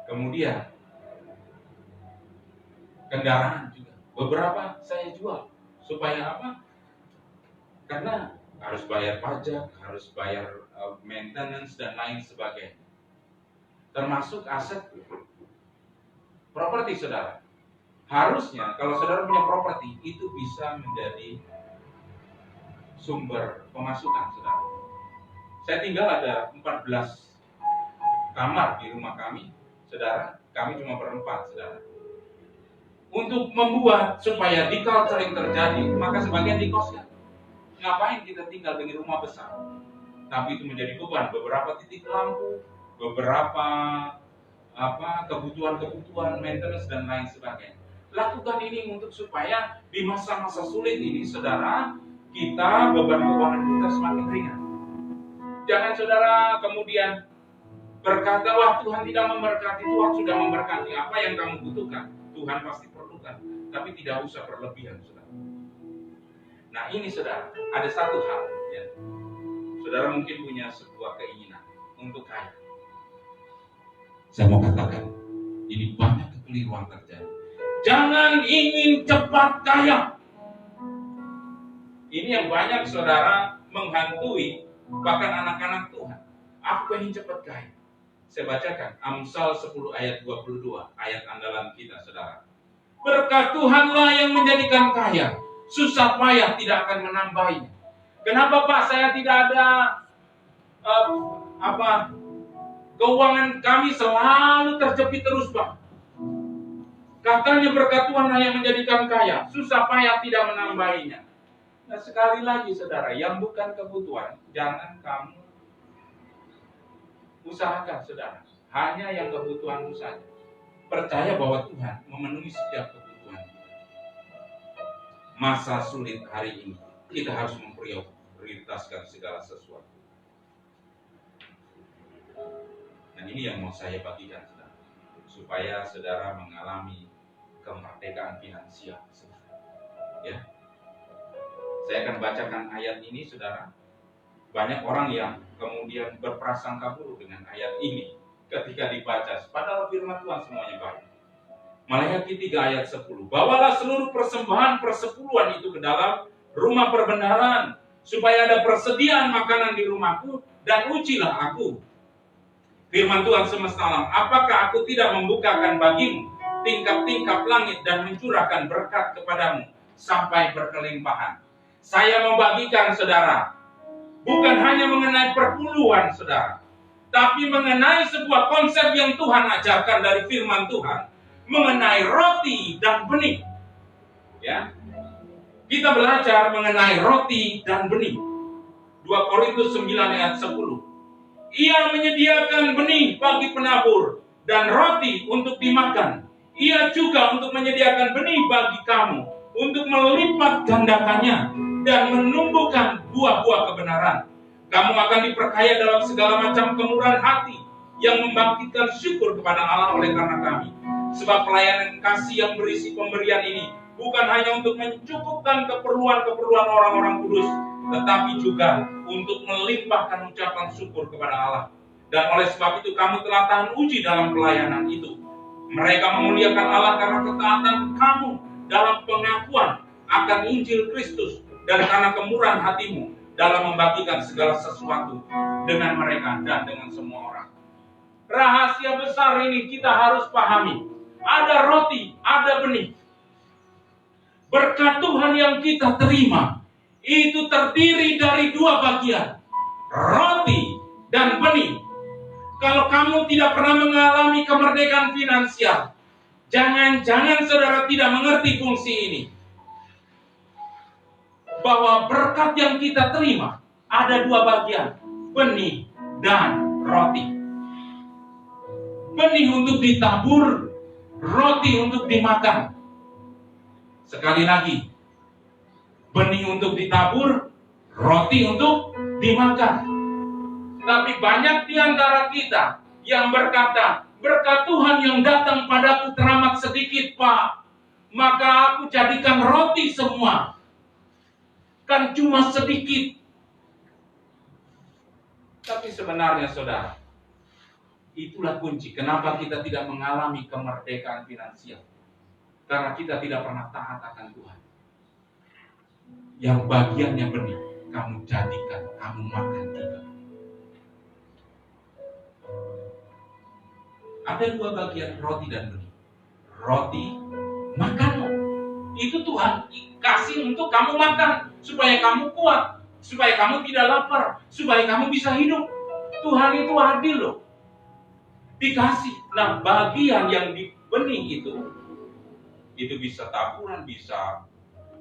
C: Kemudian kendaraan juga, beberapa saya jual. Supaya apa? Karena harus bayar pajak, harus bayar maintenance dan lain sebagainya. Termasuk aset properti, saudara. Harusnya kalau saudara punya properti, itu bisa menjadi sumber pemasukan, saudara. Saya tinggal ada 14 kamar di rumah kami, saudara. Kami cuma berempat, saudara. Untuk membuat supaya deculturing terjadi, maka sebagian dikoskan. Ngapain kita tinggal dengan rumah besar? Tapi itu menjadi beban. Beberapa titik lampu, beberapa kebutuhan maintenance dan lain sebagainya. Lakukan ini untuk supaya di masa-masa sulit ini, saudara, kita beban keuangan kita semakin ringan. Jangan saudara kemudian berkata, wah Tuhan tidak memberkati, Tuhan sudah memberkati. Apa yang kamu butuhkan, Tuhan pasti perlukan. Tapi tidak usah berlebihan, saudara. Nah ini saudara, ada satu hal ya. Saudara mungkin punya sebuah keinginan untuk kaya. Saya mau katakan, ini banyak kekeliruan terjadi. Jangan ingin cepat kaya. Ini yang banyak saudara menghantui bahkan anak-anak Tuhan. Aku pengen cepat kaya. Saya bacakan Amsal 10 ayat 22, ayat andalan kita, saudara. Berkat Tuhanlah yang menjadikan kaya, susah payah tidak akan menambahinya. Kenapa Pak saya tidak ada keuangan kami selalu terjepit terus Pak? Katanya berkat Tuhanlah yang menjadikan kaya, susah payah tidak menambahinya. Nah sekali lagi saudara, yang bukan kebutuhan jangan kamu usahakan, saudara. Hanya yang kebutuhanmu saja. Percaya bahwa Tuhan memenuhi setiap kebutuhan. Masa sulit hari ini, kita harus memprioritaskan segala sesuatu. Dan ini yang mau saya bagikan, saudara, supaya saudara mengalami kemerdekaan finansial, saudara. Ya, saya akan bacakan ayat ini, saudara. Banyak orang yang kemudian berprasangka buruk dengan ayat ini ketika dibaca, padahal firman Tuhan semuanya baik. Maleakhi 3 ayat 10. Bawalah seluruh persembahan persepuluhan itu ke dalam rumah perbendaharaan, supaya ada persediaan makanan di rumahku, dan ujilah aku. Firman Tuhan semesta alam, apakah aku tidak membukakan bagimu tingkap-tingkap langit dan mencurahkan berkat kepadamu sampai berkelimpahan. Saya membagikan, saudara, bukan hanya mengenai perpuluhan, saudara, tapi mengenai sebuah konsep yang Tuhan ajarkan dari firman Tuhan, mengenai roti dan benih. Ya, kita belajar mengenai roti dan benih. 2 Korintus 9 ayat 10. Ia menyediakan benih bagi penabur dan roti untuk dimakan. Ia juga untuk menyediakan benih bagi kamu, untuk melipat gandakannya dan menumbuhkan buah-buah kebenaran. Kamu akan diperkaya dalam segala macam kemurahan hati yang membangkitkan syukur kepada Allah oleh karena kami. Sebab pelayanan kasih yang berisi pemberian ini bukan hanya untuk mencukupkan keperluan-keperluan orang-orang kudus, tetapi juga untuk melimpahkan ucapan syukur kepada Allah. Dan oleh sebab itu kamu telah tahan uji dalam pelayanan itu. Mereka memuliakan Allah karena ketaatan kamu dalam pengakuan akan Injil Kristus dan karena kemurahan hatimu dalam membagikan segala sesuatu dengan mereka dan dengan semua orang. Rahasia besar ini kita harus pahami. ada roti, ada benih. Berkat Tuhan yang kita terima itu terdiri dari dua bagian, roti dan benih. Kalau kamu tidak pernah mengalami kemerdekaan finansial, jangan-jangan saudara tidak mengerti fungsi ini. Bahwa berkat yang kita terima ada dua bagian, benih dan roti. Benih untuk ditabur, roti untuk dimakan. Sekali lagi, benih untuk ditabur, roti untuk dimakan. Tapi banyak di antara kita yang berkata, berkat Tuhan yang datang padaku teramat sedikit, Pak. Maka aku jadikan roti semua. Kan cuma sedikit. Tapi sebenarnya saudara, itulah kunci kenapa kita tidak mengalami kemerdekaan finansial. Karena kita tidak pernah taat akan Tuhan. Yang bagiannya benih, kamu jadikan, kamu makan juga. Ada dua bagian, roti dan benih. Roti, makan. Itu Tuhan kasih untuk kamu makan. Supaya kamu kuat. Supaya kamu tidak lapar. Supaya kamu bisa hidup. Tuhan itu adil loh. Dikasih. Nah, bagian yang di benih itu bisa taburan, bisa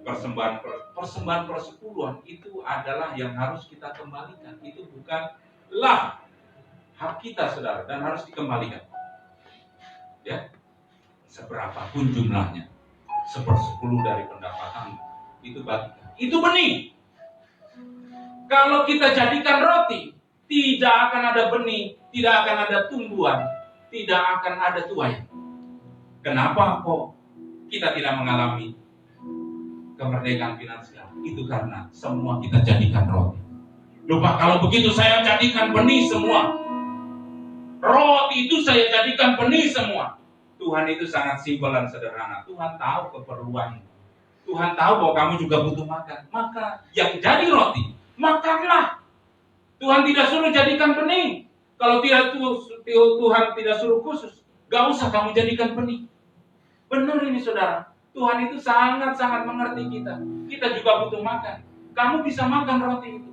C: persembahan persepuluhan, itu adalah yang harus kita kembalikan. Itu bukanlah hak kita, saudara, dan harus dikembalikan. Ya, seberapapun jumlahnya, 1/10 dari pendapatan itu bagikan. Itu benih. Kalau kita jadikan roti, tidak akan ada benih, tidak akan ada tumbuhan, tidak akan ada tuai. Kenapa kok kita tidak mengalami kemerdekaan finansial? Itu karena semua kita jadikan roti. Lupa, kalau begitu saya jadikan benih semua. Roti itu saya jadikan benih semua. Tuhan itu sangat simpel dan sederhana. Tuhan tahu keperluan. Tuhan tahu bahwa kamu juga butuh makan. Maka yang jadi roti, makanlah. Tuhan tidak suruh jadikan benih. Kalau tidak Tuhan tidak suruh khusus, gak usah kamu jadikan benih. Benar ini saudara. Tuhan itu sangat-sangat mengerti kita. Kita juga butuh makan. Kamu bisa makan roti itu.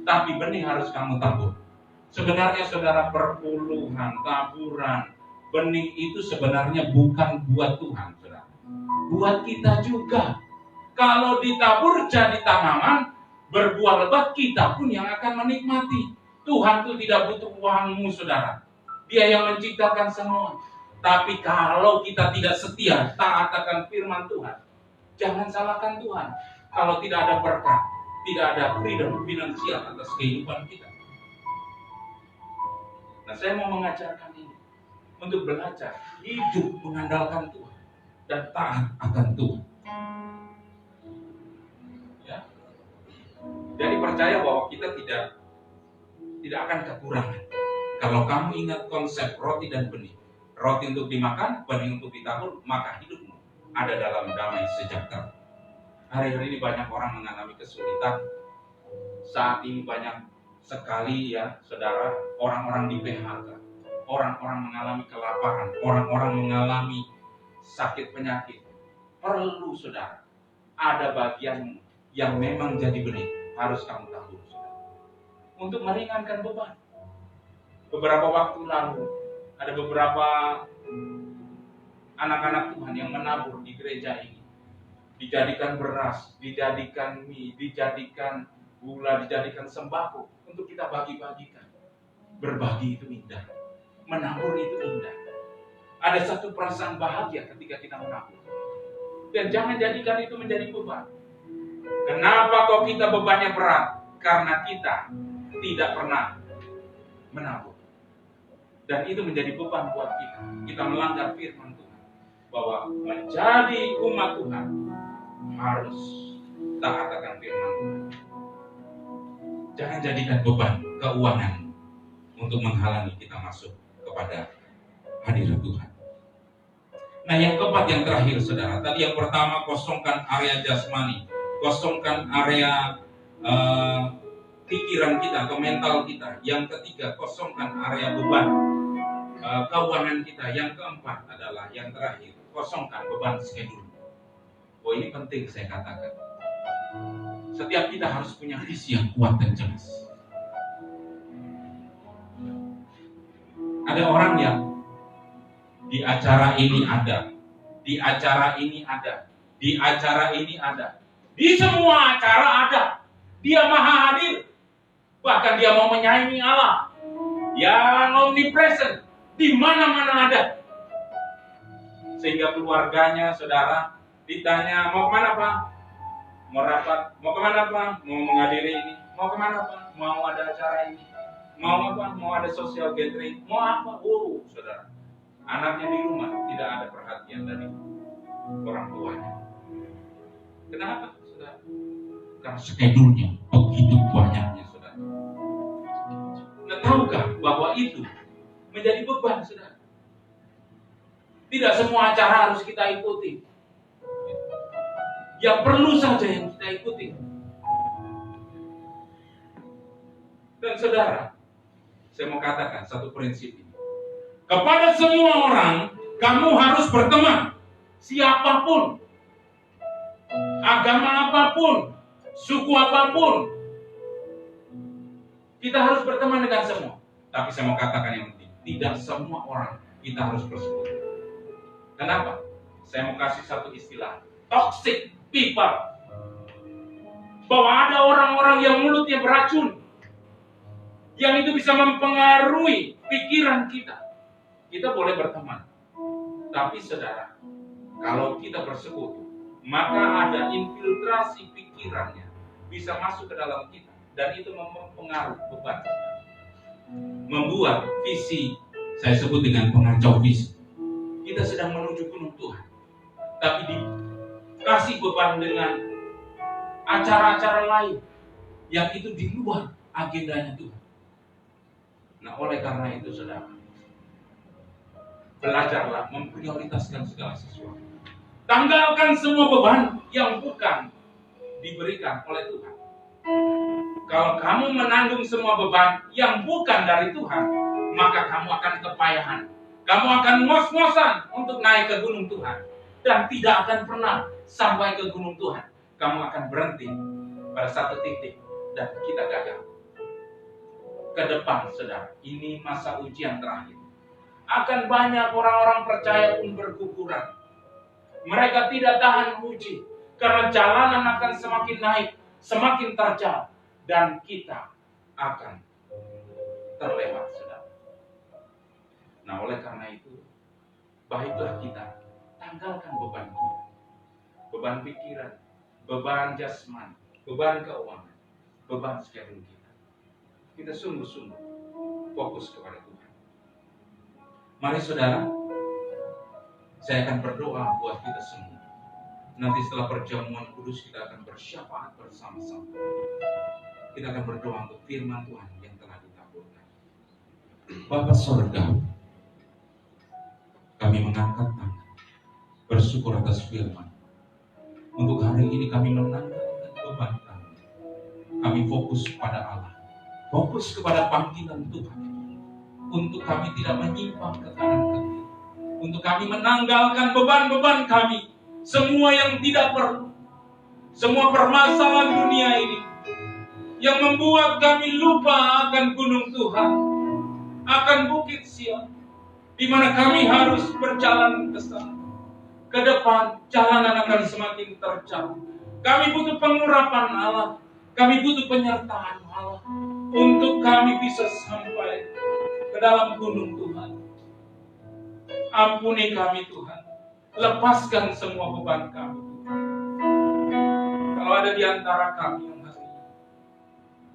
C: Tapi benih harus kamu tabur. Sebenarnya saudara, perpuluhan, taburan, benih itu sebenarnya bukan buat Tuhan, saudara. Buat kita juga. Kalau ditabur jadi tanaman, berbuah lebat, kita pun yang akan menikmati. Tuhan itu tidak butuh uangmu, saudara. Dia yang menciptakan semua. Tapi kalau kita tidak setia, taat akan firman Tuhan, jangan salahkan Tuhan. Kalau tidak ada berkat, tidak ada freedom finansial atas kehidupan kita. Nah, saya mau mengajarkan ini untuk belajar hidup mengandalkan Tuhan dan taat akan Tuhan. Ya. Jadi percaya bahwa kita tidak akan kekurangan. Kalau kamu ingat konsep roti dan benih. Roti untuk dimakan, benih untuk ditabur, maka hidupmu ada dalam damai sejahtera. Hari-hari ini banyak orang mengalami kesulitan. Saat ini banyak sekali ya, saudara, orang-orang di PHK. Orang-orang mengalami kelaparan, orang-orang mengalami sakit penyakit. Perlu, saudara, ada bagian yang memang jadi benih, harus kamu tabur, saudara. Untuk meringankan beban. Beberapa waktu lalu, ada beberapa anak-anak Tuhan yang menabur di gereja ini. Dijadikan beras, dijadikan mie, dijadikan gula, dijadikan sembako untuk kita bagi-bagikan. Berbagi itu indah. Menabur itu indah. Ada satu perasaan bahagia ketika kita menabur. Dan jangan jadikan itu menjadi beban. Kenapa kok kita bebannya berat? Karena kita tidak pernah menabur. Dan itu menjadi beban buat kita. Kita melanggar firman Tuhan. Bahwa menjadi umat Tuhan harus taat akan firman Tuhan. Jangan jadikan beban keuangan untuk menghalangi kita masuk kepada hadirat Tuhan. Nah, yang keempat, yang terakhir, saudara. Tadi yang pertama, kosongkan area jasmani. Kosongkan area pikiran kita atau mental kita. Yang ketiga, kosongkan area beban. keuangan kita. Yang keempat adalah yang terakhir, kosongkan beban schedule. Oh, ini penting saya katakan. Setiap kita harus punya visi yang kuat dan jelas. Ada orang yang di acara ini ada, di acara ini ada, di acara ini ada, di semua acara ada. Dia maha hadir, bahkan dia mau menyaingi Allah yang omnipresent, di mana-mana ada. Sehingga keluarganya, saudara, ditanya mau kemana Pak? Mau rapat? Mau kemana Pak? Mau menghadiri ini? Mau kemana Pak? Mau ada acara ini? Mau apa? Mau ada social gathering? Mau apa? Oh, saudara, anaknya di rumah tidak ada perhatian dari orang tuanya. Kenapa, saudara? Karena schedule-nya begitu banyaknya, saudara. Nah, tahukah bahwa itu menjadi beban, saudara? Tidak semua acara harus kita ikuti. Yang perlu saja yang kita ikuti. Dan saudara, saya mau katakan satu prinsip ini. Kepada semua orang, kamu harus berteman. Siapapun, agama apapun, suku apapun, kita harus berteman dengan semua. Tapi saya mau katakan yang penting, tidak semua orang kita harus bersekutu. Kenapa? Saya mau kasih satu istilah, toxic people. Bahwa ada orang-orang yang mulutnya beracun, yang itu bisa mempengaruhi pikiran kita. Kita boleh berteman, tapi saudara, kalau kita bersekutu, maka ada infiltrasi pikirannya bisa masuk ke dalam kita, dan itu mempengaruhi beban, membuat visi, saya sebut dengan pengacau visi. Kita sedang menuju gunung Tuhan, tapi dikasih beban dengan acara-acara lain yang itu di luar agendanya Tuhan. Nah, oleh karena itu, saudara, belajarlah memprioritaskan segala sesuatu. Tanggalkan semua beban yang bukan diberikan oleh Tuhan. Kalau kamu menanggung semua beban yang bukan dari Tuhan, maka kamu akan kepayahan. Kamu akan ngos-ngosan untuk naik ke gunung Tuhan, dan tidak akan pernah sampai ke gunung Tuhan. Kamu akan berhenti pada satu titik dan kita gagal. Ke depan, saudara, ini masa ujian terakhir. Akan banyak orang-orang percaya pun berguguran. Mereka tidak tahan uji, karena jalanan akan semakin naik, semakin terjal, dan kita akan terlewat, saudara. Nah, oleh karena itu, baiklah kita tanggalkan beban kita. Beban pikiran, beban jasmani, beban keuangan, beban schedule kita. Kita sungguh-sungguh fokus kepada Tuhan. Mari saudara, saya akan berdoa buat kita semua. Nanti setelah perjamuan kudus kita akan bersyafaat bersama-sama. Kita akan berdoa untuk firman Tuhan yang telah ditaburkan. Bapa Sorga, kami mengangkat tangan, bersyukur atas firman. Untuk hari ini kami menanggalkan beban kami. Kami fokus pada Allah, fokus kepada panggilan Tuhan. Untuk kami tidak menyimpang ke kanan ke kiri. Untuk kami menanggalkan beban-beban kami, semua yang tidak perlu, semua permasalahan dunia ini yang membuat kami lupa akan gunung Tuhan, akan bukit Sion, di mana kami harus berjalan ke sana. Ke depan, jalanan akan semakin terjal. Kami butuh pengurapan Allah, kami butuh penyertaan Allah, untuk kami bisa sampai ke dalam gunung Tuhan. Ampuni kami Tuhan, lepaskan semua beban kami Tuhan. Kalau ada di antara kami yang hari ini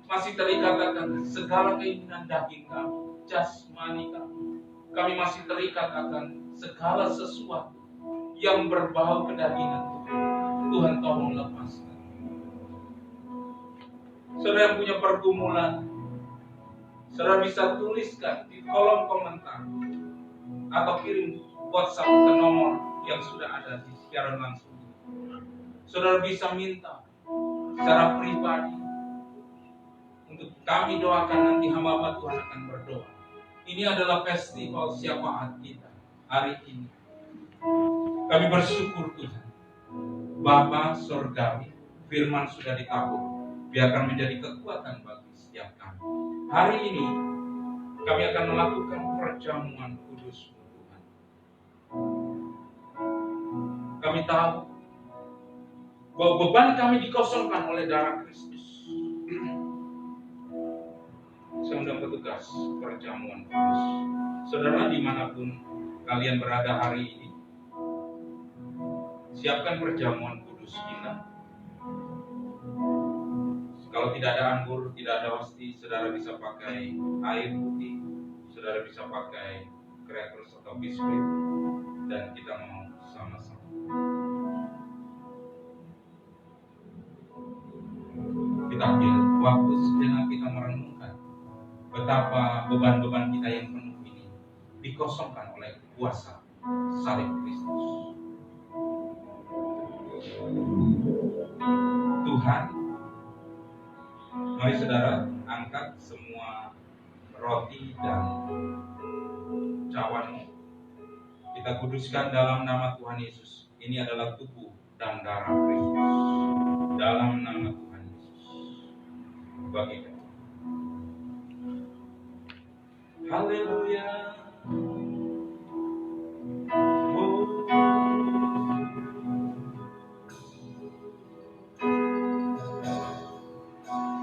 C: masih terikat akan segala keinginan daging kami, jasmani kami masih terikat akan segala sesuatu yang berbau kedagingan Tuhan. Tuhan tolong lepaskan. Saudara yang punya pergumulan, saudara bisa tuliskan di kolom komentar atau kirim WhatsApp ke nomor yang sudah ada di siaran langsung. Saudara bisa minta secara pribadi untuk kami doakan, nanti hamba Tuhan akan berdoa. Ini adalah festival syafaat kita hari ini. Kami bersyukur Tuhan, Bapa Surgawi, firman sudah ditabur, biarkan menjadi kekuatan bagi setiap kami. Hari ini kami akan melakukan perjamuan kudus Tuhan. Kami tahu bahwa beban kami dikosongkan oleh darah Kristus. Saya undang petugas perjamuan kudus. Saudara, dimanapun kalian berada hari ini, siapkan perjamuan kudus kita. Kalau tidak ada anggur, tidak ada wasti, saudara bisa pakai air putih, saudara bisa pakai crackers atau biskuit, dan kita mau sama-sama. Kita ambil waktu sejenak kita merenungkan betapa beban-beban kita yang penuh ini dikosongkan oleh kuasa salib Kristus. Tuhan, mari saudara angkat semua roti dan cawan. Kita kuduskan dalam nama Tuhan Yesus. Ini adalah tubuh dan darah Kristus. Dalam nama Tuhan Yesus. Bagi kita. Haleluya.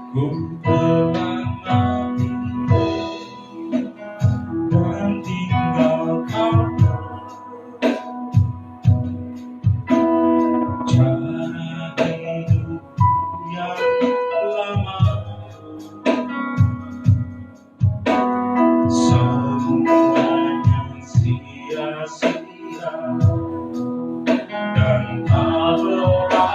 B: Ku telah mati dan tinggalkan cara hidup yang lama. Semuanya sia-sia dan tak berarti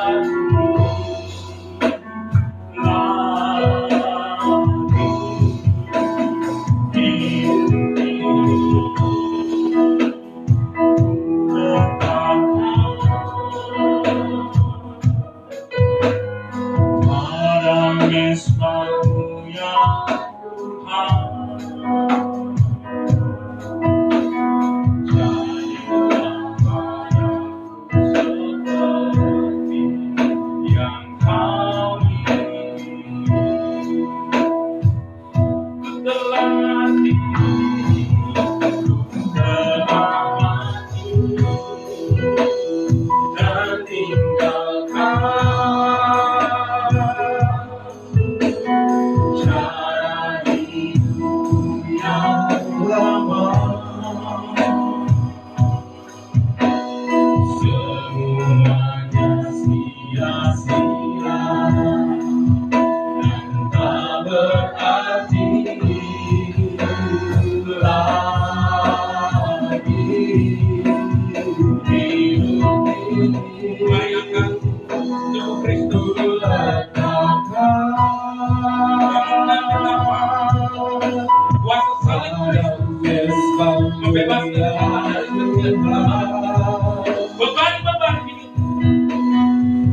B: beban-beban hidup,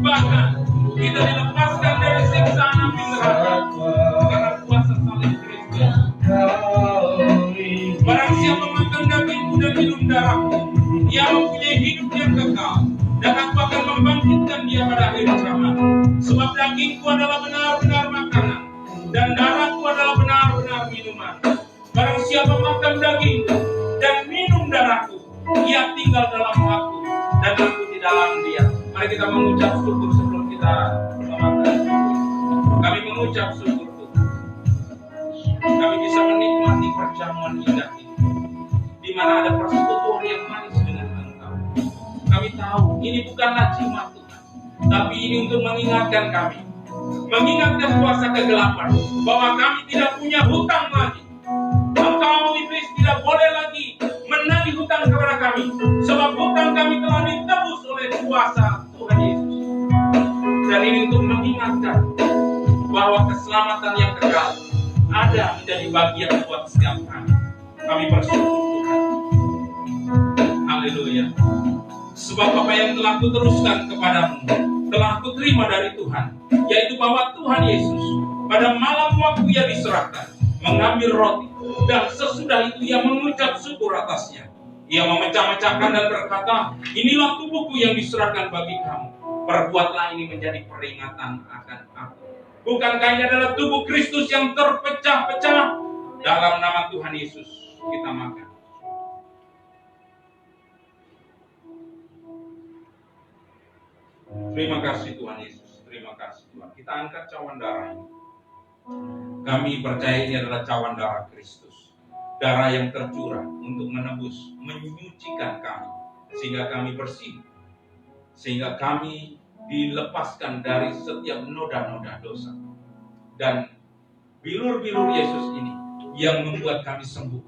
B: bahkan kita dilepaskan dari siksaan api neraka karena kuasa salib Kristus. Barang siapa makan dagingku dan minum darahku, ia mempunyai hidup yang kekal, dan aku akan membangkitkan dia pada akhir zaman. Sebab dagingku adalah benar-benar makanan, dan darahku adalah benar-benar minuman. Barang siapa makan dagingku dan minum darahku, ia tinggal dalam aku dan aku di dalam dia. Mari kita mengucap syukur sebelum kita makan. Kami mengucap syukur Tuhan. Kami bisa menikmati perjamuan indah ini, di mana ada persekutuan yang manis dengan Engkau. Kami tahu ini bukanlah jimat Tuhan, tapi ini untuk mengingatkan kami, mengingatkan kuasa kegelapan, bahwa kami tidak punya hutang lagi. Engkau iblis tidak boleh lagi menagih hutang kepada kami, sebab hutang kami telah ditebus oleh kuasa Tuhan Yesus. Dan ini untuk mengingatkan bahwa keselamatan yang kekal ada menjadi bagian buat setiap kami. Kami bersyukur Tuhan. Haleluya. Sebab apa yang telah kuteruskan kepadamu telah kuterima dari Tuhan, yaitu bahwa Tuhan Yesus pada malam waktu ia diserahkan mengambil roti, Dan sesudah itu ia mengucap syukur atasnya. Ia memecah-mecahkan dan berkata, inilah tubuhku yang diserahkan bagi kamu. Perbuatlah ini menjadi peringatan akan aku. Bukankah ini adalah tubuh Kristus yang terpecah-pecah? Dalam nama Tuhan Yesus kita makan. Terima kasih Tuhan Yesus. Terima kasih Tuhan. Kita angkat cawan darah ini. Kami percaya ini adalah cawan darah Kristus. Darah yang tercurah untuk menebus, menyucikan kami. Sehingga kami bersih. Sehingga kami dilepaskan dari setiap noda-noda dosa. Dan bilur-bilur Yesus ini yang membuat kami sembuh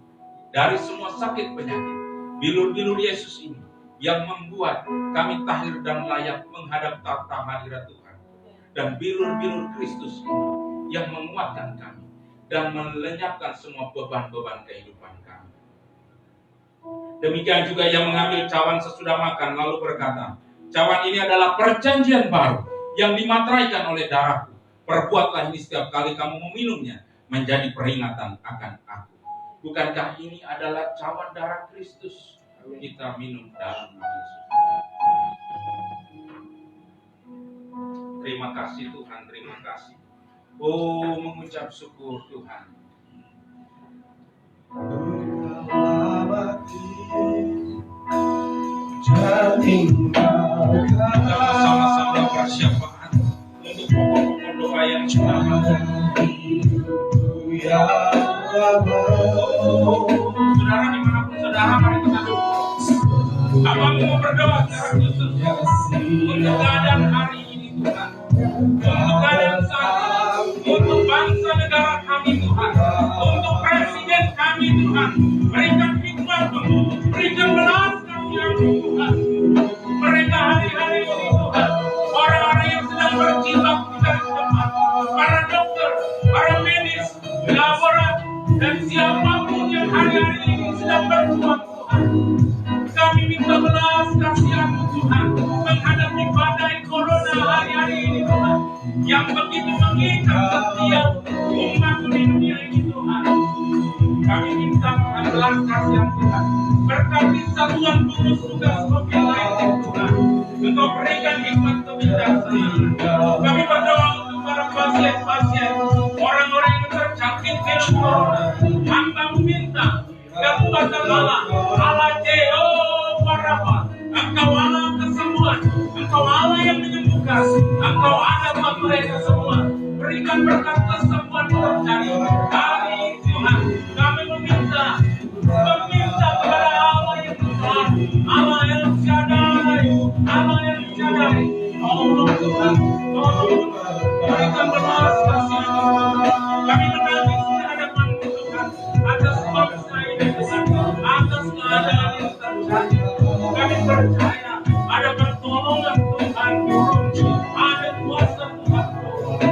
B: dari semua sakit penyakit. Bilur-bilur Yesus ini yang membuat kami tahir dan layak menghadap tahta hadirat Tuhan. Dan bilur-bilur Kristus ini yang menguatkan kami dan melenyapkan semua beban-beban kehidupan kami. Demikian juga yang mengambil cawan sesudah makan lalu berkata, cawan ini adalah perjanjian baru yang dimateraikan oleh darahku. Perbuatlah ini setiap kali kamu meminumnya menjadi peringatan akan aku. Bukankah ini adalah cawan darah Kristus? Kita minum dalam nama Yesus. Terima kasih Tuhan, terima kasih. Oh, mengucap syukur Tuhan. Kita sama-sama persiapan untuk pokok-pokok doa yang utama. Saudara dimanapun saudara, mari kita doa. Abang mau berdoa secara khusus untuk keadaan hari ini Tuhan, untuk keadaan saat ini, untuk bangsa negara kami Tuhan, untuk presiden kami Tuhan. Berikan hikmat-Mu, berikan belas kasihan-Mu Tuhan. Mereka hari-hari ini Tuhan, orang-orang yang sedang berjibaku di garis depan, para dokter, para medis, laborat, dan siapapun yang hari-hari ini sedang berjuang Tuhan. Kami minta belas kasihan-Mu Tuhan menghadapi badai corona hari-hari ini Tuhan, yang begitu mengikat setiap umat-Mu di dunia ini Tuhan. Kami minta Tuhan belas kasihan Tuhan, berkati satuan gugus tugas COVID-19 Tuhan. Engkau berikan hikmat kebijaksanaan. Kami berdoa untuk para pasien-pasien, orang-orang yang terjangkit virus corona. Hamba meminta kekuatan Allah Jehovah Rafa, Engkau Allah kesembuhan, Engkau Allah yang menyembuhkan, Engkau ada buat mereka semua. Berikan berkat kesembuhan terjadi hari ini Tuhan. Kami meminta kepada Allah yang besar, Allah yang Shaddai, Allah yang Shaddai. Tolong Tuhan, tolong berikan belas kasihan. Kami menangis di hadapan Tuhan atas bangsa ini Tuhan, atas keadaan yang terjadi. Kami percaya ada pertolongan Tuhan turun, ada kuasa Tuhan turun.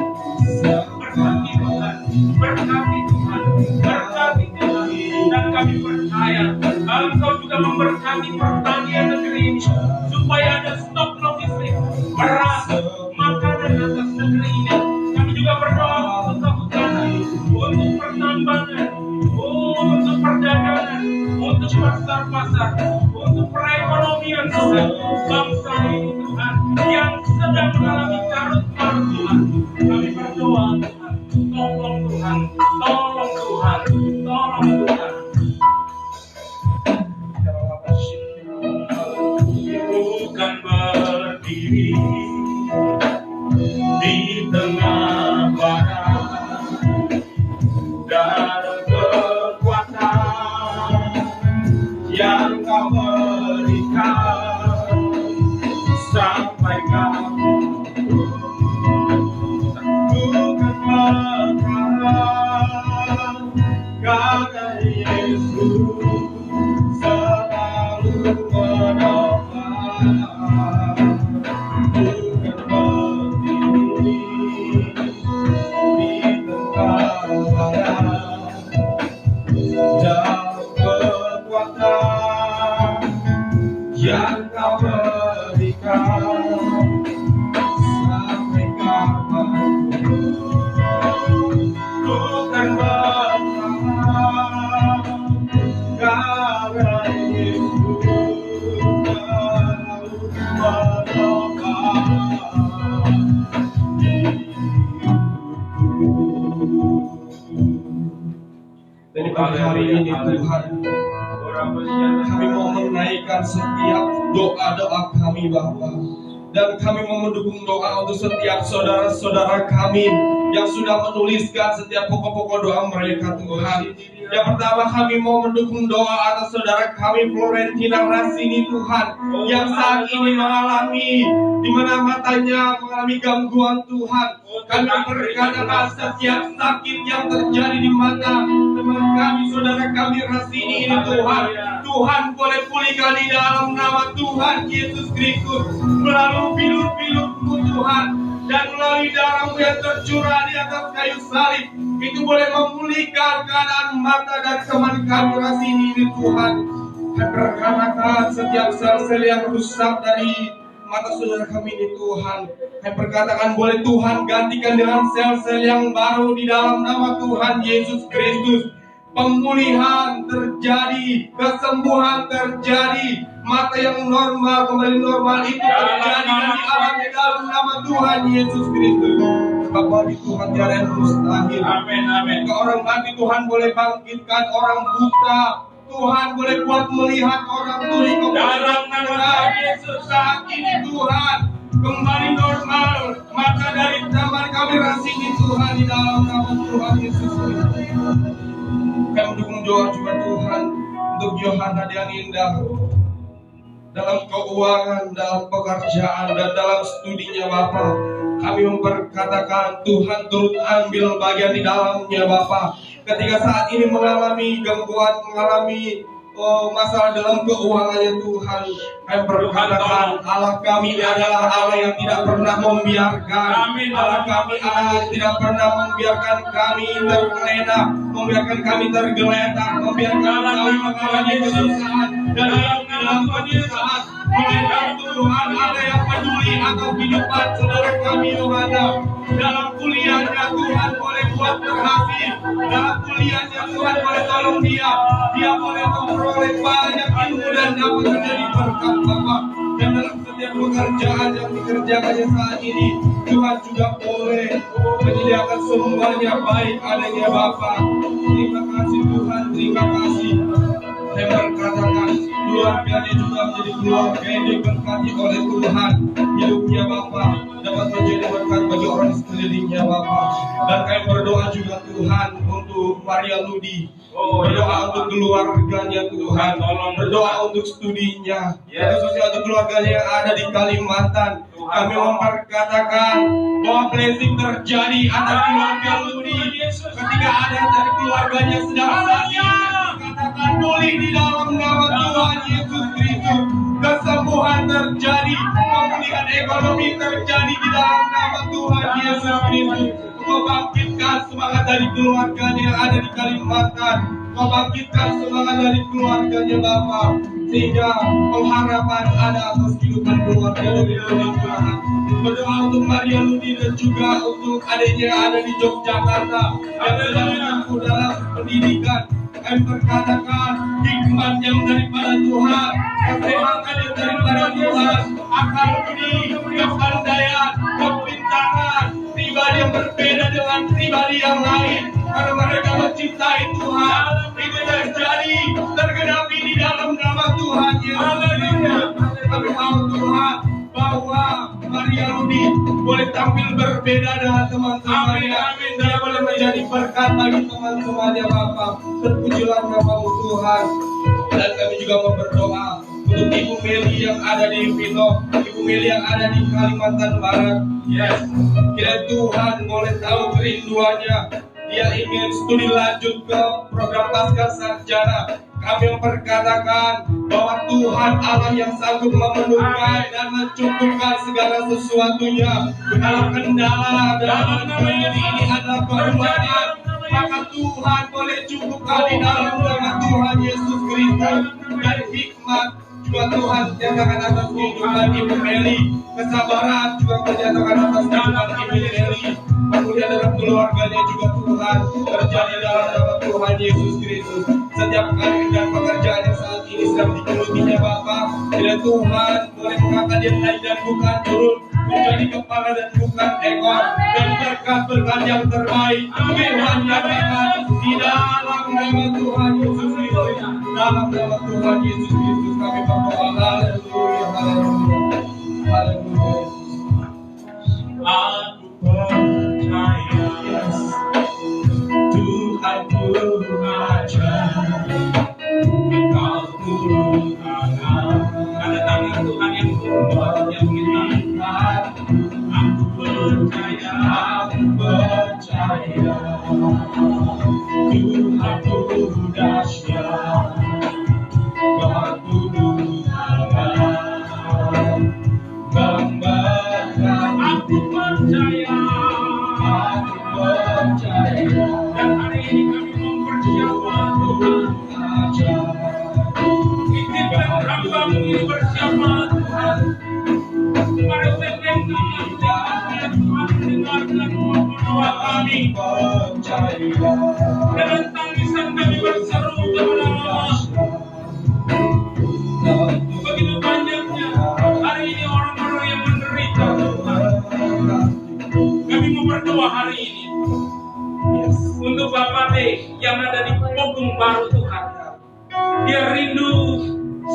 B: Berkati Tuhan, berkati Tuhan, berkati Tuhan. Dan kami percaya Engkau juga memberkati pertanian negeri ini, supaya ada stok logistik, beras, makanan atas negeri ini. Kami juga berdoa untuk kehutanan, untuk pertambangan, untuk perdagangan, untuk pasar-pasar, untuk perekonomian Tuhan, bangsa ini Tuhan, yang sedang mengalami carut marut Tuhan. Kami berdoa Tuhan, tolong Tuhan, tolong Tuhan, tolong Tuhan. Bukan berdiri di tengah badan dan kekuatan yang Kau berikan sampai kamu. Bukan berkat karena Yesus selalu menopang. Bukan berdiri di tengah badan dan kekuatan yang Kau berikan sampai kapanpun. Bukan berkat
A: Tuhan. Kami mau menaikkan setiap doa-doa kami Bapa. Dan kami mau mendukung doa untuk setiap saudara-saudara kami yang sudah menuliskan setiap pokok-pokok doa mereka Tuhan. Yang pertama kami mau mendukung doa atas saudara kami Florentina Rasini Tuhan, yang saat ini mengalami di mana matanya mengalami gangguan Tuhan. Kami berkatakan setiap sakit yang terjadi di mata teman kami, saudara kami Rasini ini Tuhan, Tuhan boleh pulihkan di dalam nama Tuhan Yesus Kristus, melalui bilut-bilutmu Tuhan, dan melalui darahmu yang tercurah di atas kayu salib, itu boleh memulihkan keadaan mata dan teman kami Rasini ini Tuhan. Dan berkatakan setiap sel-sel yang rusak dari mata saudara kami ini Tuhan, kami berkatakan boleh Tuhan gantikan dengan sel-sel yang baru di dalam nama Tuhan Yesus Kristus. Pemulihan terjadi, kesembuhan terjadi, mata yang normal kembali normal itu terjadi dan dialami dalam nama Tuhan Yesus Kristus. Sebab bagi Tuhan tiada yang mustahil.
B: Amin, amin.
A: Jika orang mati Tuhan boleh bangkitkan orang buta, Tuhan boleh buat melihat orang tuli
B: dalam nama
A: Yesus. Saat ini Tuhan kembali normal mata dari teman kami Rasini Tuhan di dalam nama Tuhan Yesus Kristus. Kami mendukung doa juga Tuhan untuk Yohana Dianinda dalam keuangan, dalam pekerjaan, dan dalam studinya Bapa. Kami memperkatakan Tuhan turut ambil bagian di dalamnya Bapa. Ketika saat ini mengalami gangguan, mengalami masalah dalam keuangannya Tuhan, kami berkatakan Allah kami adalah Allah yang tidak pernah membiarkan. Allah kami Allah yang tidak pernah membiarkan kami terlena, membiarkan kami tergeletak, membiarkan kami mengalami kesusahan dan dalam kesusahan. Melihat Tuhan ada yang peduli atas kehidupan saudara kami Yohana. Dalam kuliahnya Tuhan boleh buat berhasil. Dalam kuliahnya Tuhan boleh tolong dia. Dia boleh memperoleh banyak ilmu dan dapat menjadi berkat Bapa. Dan dalam setiap pekerjaan yang dikerjakannya saat ini, Tuhan juga boleh menyediakan semuanya baik adanya Bapa. Terima kasih Tuhan, terima kasih. Saya berkatakan keluarganya juga menjadi keluarga yang diberkati oleh Tuhan. Hidupnya Bapa dapat menjadi berkat bagi orang sekelilingnya Bapa. Dan kami berdoa juga Tuhan untuk Maria Ludi. Berdoa untuk keluarganya Tuhan. Berdoa untuk studinya. Khususnya untuk keluarganya yang ada di Kalimantan. Kami memperkatakan bahwa blessing terjadi atas keluarga Ludi. Ketika ada dari keluarganya sedang sakit, katakan pulih di dalam nama Tuhan Yesus Kristus. Kesembuhan terjadi, pemulihan ekonomi terjadi di dalam nama Tuhan Yesus Kristus. Membangkitkan semangat dari keluarganya yang ada di Kalimantan, membangkitkan semangat dari keluarganya Bapa, sehingga pengharapan ada atas kehidupan keluarga dari Tuhan. Berdoa untuk Maria Ludi dan juga untuk adiknya yang ada di Yogyakarta yang sedang menempuh dalam pendidikan. Kami berkatakan hikmat yang daripada Tuhan, kesehatan yang daripada Tuhan, akal budi, kepandaian, kepintaran, pribadi yang berbeda dengan pribadi yang lain, karena mereka mencintai Tuhan. Itu terjadi, tergenapi di dalam nama Tuhan Yesus. Kami mau Tuhan bahwa Maria Ludi boleh tampil berbeda dengan teman-temannya. Dia boleh menjadi berkat bagi teman-temannya Bapa. Terpujilah nama-Mu Tuhan. Dan kami juga mau berdoa untuk Ibu Meli yang ada di Pino, Ibu Meli yang ada di Kalimantan Barat. Kiranya Tuhan boleh tahu kerinduannya. Dia ingin studi lanjut ke program pasca sarjana. Kami memperkatakan bahwa Tuhan Allah yang sanggup memenuhkan dan mencukupkan segala sesuatunya. Kalau kendala dalam ini adalah perbuatan, maka Tuhan boleh cukupkan di dalam nama Tuhan Yesus Kristus. Dan hikmat juga Tuhan nyatakan atas kehidupan Ibu Meli. Kesabaran juga menyatakan atas kehidupan Ibu Meli. Kemudian dalam keluarganya juga Tuhan terjadi dalam nama Tuhan Yesus Kristus. Setiap kali dan pekerjaan yang saat ini sedang digelutinya Bapa, bila Tuhan boleh mengangkat dia naik dan bukan turun, menjadi kepala dan bukan ekor, dan berkat-berkat yang terbaik Tuhan nyatakan di dalam nama Tuhan Yesus Kristus. Dalam nama Tuhan Yesus Kristus kami berdoa. Haleluya, haleluya, haleluya.
B: Aku percaya Tuhanku ajar, Engkau turun tangan. Ada tangan Tuhan yang turun yang kita. Aku percaya Tuhanku dahsyat, Engkau turun tangan. Aku percaya, dan hari ini kami mempersiapkan Tuhan. Izinkan hamba-Mu ini bersama Tuhan. Para pemimpin yang Tuhan mendengarkan doa kami. Dengan tangisan kami berseru kepada Allah. Begitu banyaknya hari ini orang-orang yang menderita Tuhan. Kami mau berdoa hari ini untuk Bapak D yang ada di Pogung Baru Tuhan. Dia rindu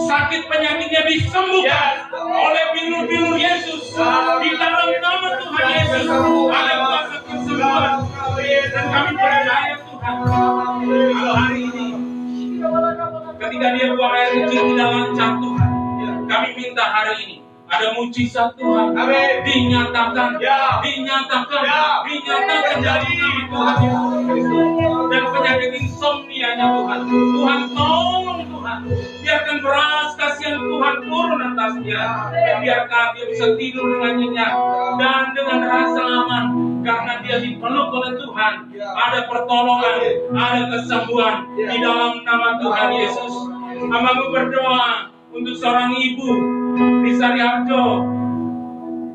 B: sakit penyakitnya disembuhkan oleh bilur-bilur Yesus. Di dalam nama Tuhan Yesus ada kuasa kesembuhan. Dan kami percaya Tuhan hari ini ketika dia buang air kecil tidak lancar Tuhan, kami minta hari ini ada mujizat Tuhan. Dinyatakan jadi Tuhan Yesus. Dan penyakit insomnia-nya Tuhan, Tuhan tolong Tuhan, biarkan beras kasihan Tuhan turun atasnya, dan biarkan dia bisa tidur dengan nyenyak dan dengan rasa aman karena dia dipeluk oleh Tuhan. Ada pertolongan, ada kesembuhan di dalam nama Tuhan Yesus. Hamba-Mu berdoa untuk seorang ibu di Sariharjo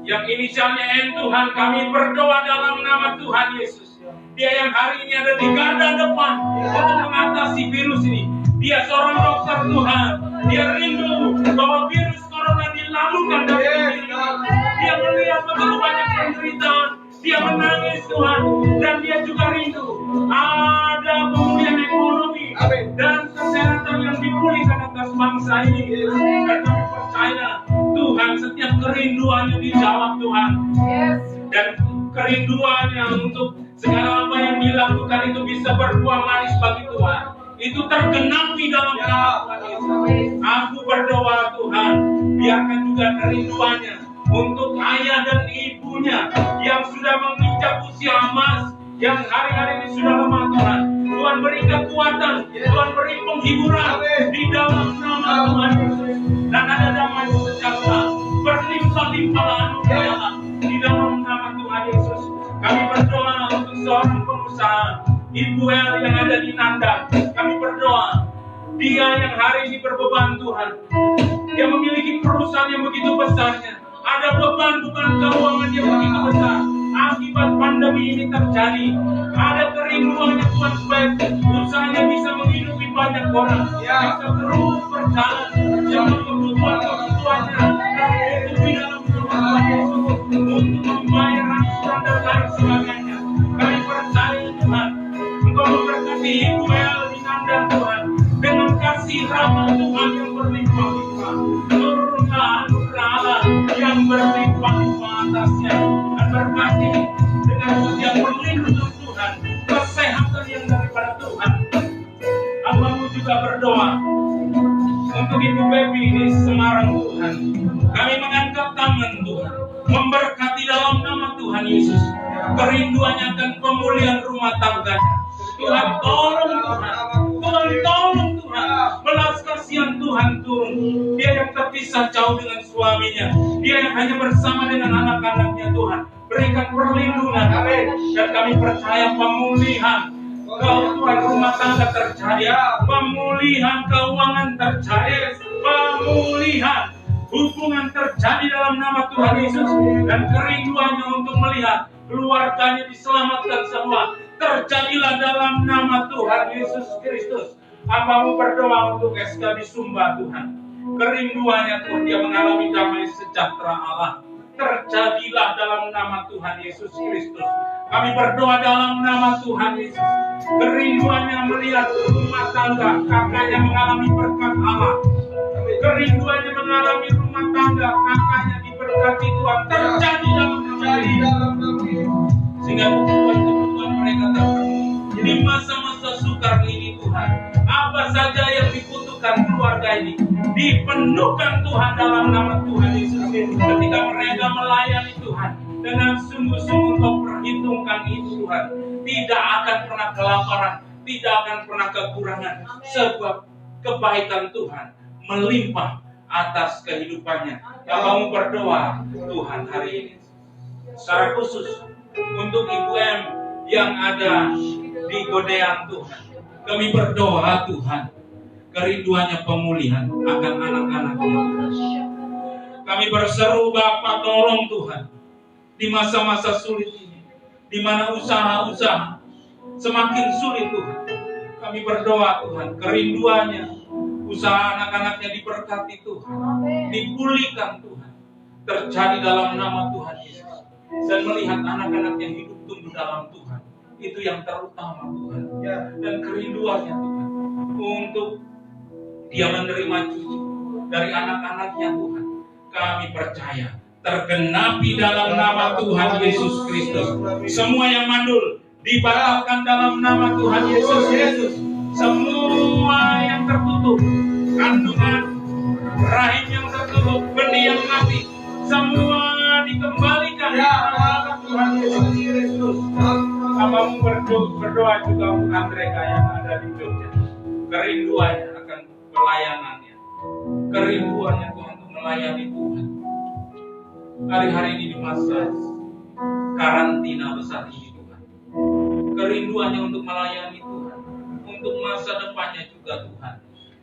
B: yang inisialnya N. Tuhan, kami berdoa dalam nama Tuhan Yesus. Dia yang hari ini ada di garda depan untuk mengatasi virus ini. Dia seorang dokter Tuhan. Dia rindu bahwa virus corona dilalukan dari dirinya. Dia melihat begitu banyak penderitaan. Dia menangis Tuhan. Dan dia juga rindu ada pemulihan ekonomi dan kesehatan yang dipulihkan atas bangsa ini. Dan kami percaya Tuhan setiap kerinduannya dijawab Tuhan. Dan kerinduannya untuk segala apa yang dilakukan itu bisa berbuah manis bagi Tuhan. Itu tergenapi dalam nama Tuhan Yesus. Aku berdoa Tuhan, biarkan juga kerinduannya untuk ayah dan ibunya yang sudah menginjak usia emas, yang hari-hari ini sudah lemah Tuhan. Tuhan beri kekuatan, Tuhan beri penghiburan di dalam nama Tuhan Yesus. Dan ada damai sejahtera, berlimpah-limpah anugerah di dalam nama Tuhan Yesus. Kami berdoa untuk seorang pengusaha, Ibu El yang ada di Nanda. Kami berdoa, dia yang hari ini berbeban Tuhan. Dia memiliki perusahaan yang begitu besarnya. Ada beban-beban keuangan yang begitu besar. Akibat pandemi ini terjadi. Ada kerinduannya Tuhan supaya usahanya bisa menghidupi banyak orang. Bisa terus berjalan. Jangan kebutuhan-kebutuhannya terhidupi dalam Tuhan Yesus. Untuk membayar angsuran dan lain sebagainya. Kami percaya Tuhan, Engkau memberkati Ibu El di Nanda Tuhan dengan kasih rahmat Tuhan yang berlimpah-limpah. Turunlah anugerah Allah yang berlimpah-limpah atasnya, dan berkati dengan setiap perlindungan Tuhan, kesehatan yang daripada Tuhan. Hamba-Mu juga berdoa untuk Ibu Baby di Semarang Tuhan. Kami mengangkat tangan Tuhan, memberkati dalam nama Tuhan Yesus. Kerinduannya akan pemulihan rumah tangganya. Tuhan tolong Tuhan, Tuhan tolong Tuhan. Belas kasihan Tuhan turun. Dia yang terpisah jauh dengan suaminya, dia yang hanya bersama dengan anak-anaknya Tuhan. Berikan perlindungan. Dan kami percaya pemulihan keutuhan rumah tangga terjadi, pemulihan keuangan terjadi, pemulihan hubungan terjadi dalam nama Tuhan Yesus. Dan kerinduannya untuk melihat keluarganya diselamatkan semua terjadilah dalam nama Tuhan Yesus Kristus. Hamba-Mu berdoa untuk SK di Sumba Tuhan. Kerinduannya Tuhan, dia mengalami damai sejahtera Allah. terjadilah dalam nama Tuhan Yesus Kristus. Kami berdoa dalam nama Tuhan Yesus. Kerinduannya melihat rumah tangga kakaknya mengalami berkat Allah. Kerinduannya mengalami rumah tangga kakaknya diberkati Tuhan. Terjadi dalam nama Yesus. Sehingga kebutuhan mereka terpenuhi. Di masa-masa sukar ini Tuhan, apa saja yang dibutuhkan keluarga ini dipenuhkan Tuhan dalam nama Tuhan Yesus. Ketika mereka melayani Tuhan dengan sungguh-sungguh Kau perhitungkan itu Tuhan, tidak akan pernah kelaparan, tidak akan pernah kekurangan, sebab kebaikan Tuhan melimpah atas kehidupannya. Kami berdoa Tuhan hari ini secara khusus untuk Ibu M yang ada di Godean Tuhan. Kami berdoa Tuhan, kerinduannya pemulihan akan anak-anaknya. Kami berseru Bapa, tolong Tuhan di masa-masa sulit ini, di mana usaha-usaha semakin sulit Tuhan. Kami berdoa Tuhan, kerinduannya, usaha anak-anaknya diberkati Tuhan, dipulihkan Tuhan, terjadi dalam nama Tuhan Yesus. Dan melihat anak-anaknya hidup tumbuh dalam Tuhan, itu yang terutama Tuhan. Dan kerinduannya Tuhan untuk dia menerima cucu dari anak-anaknya Tuhan, kami percaya tergenapi dalam nama Tuhan Yesus Kristus. Semua yang mandul dibatalkan dalam nama Tuhan Yesus Kristus. Semua yang tertutup, kandungan rahim yang tertutup, benih yang mati, semua dikembalikan dalam nama Tuhan Yesus Kristus. Hambamu berdoa juga untuk Andreka yang ada di Jogja. Kerinduannya akan pelayanannya, kerinduannya Tuhan untuk melayani Tuhan. Hari-hari ini di masa karantina besar ini Tuhan, kerinduannya untuk melayani Tuhan, untuk masa depannya juga Tuhan.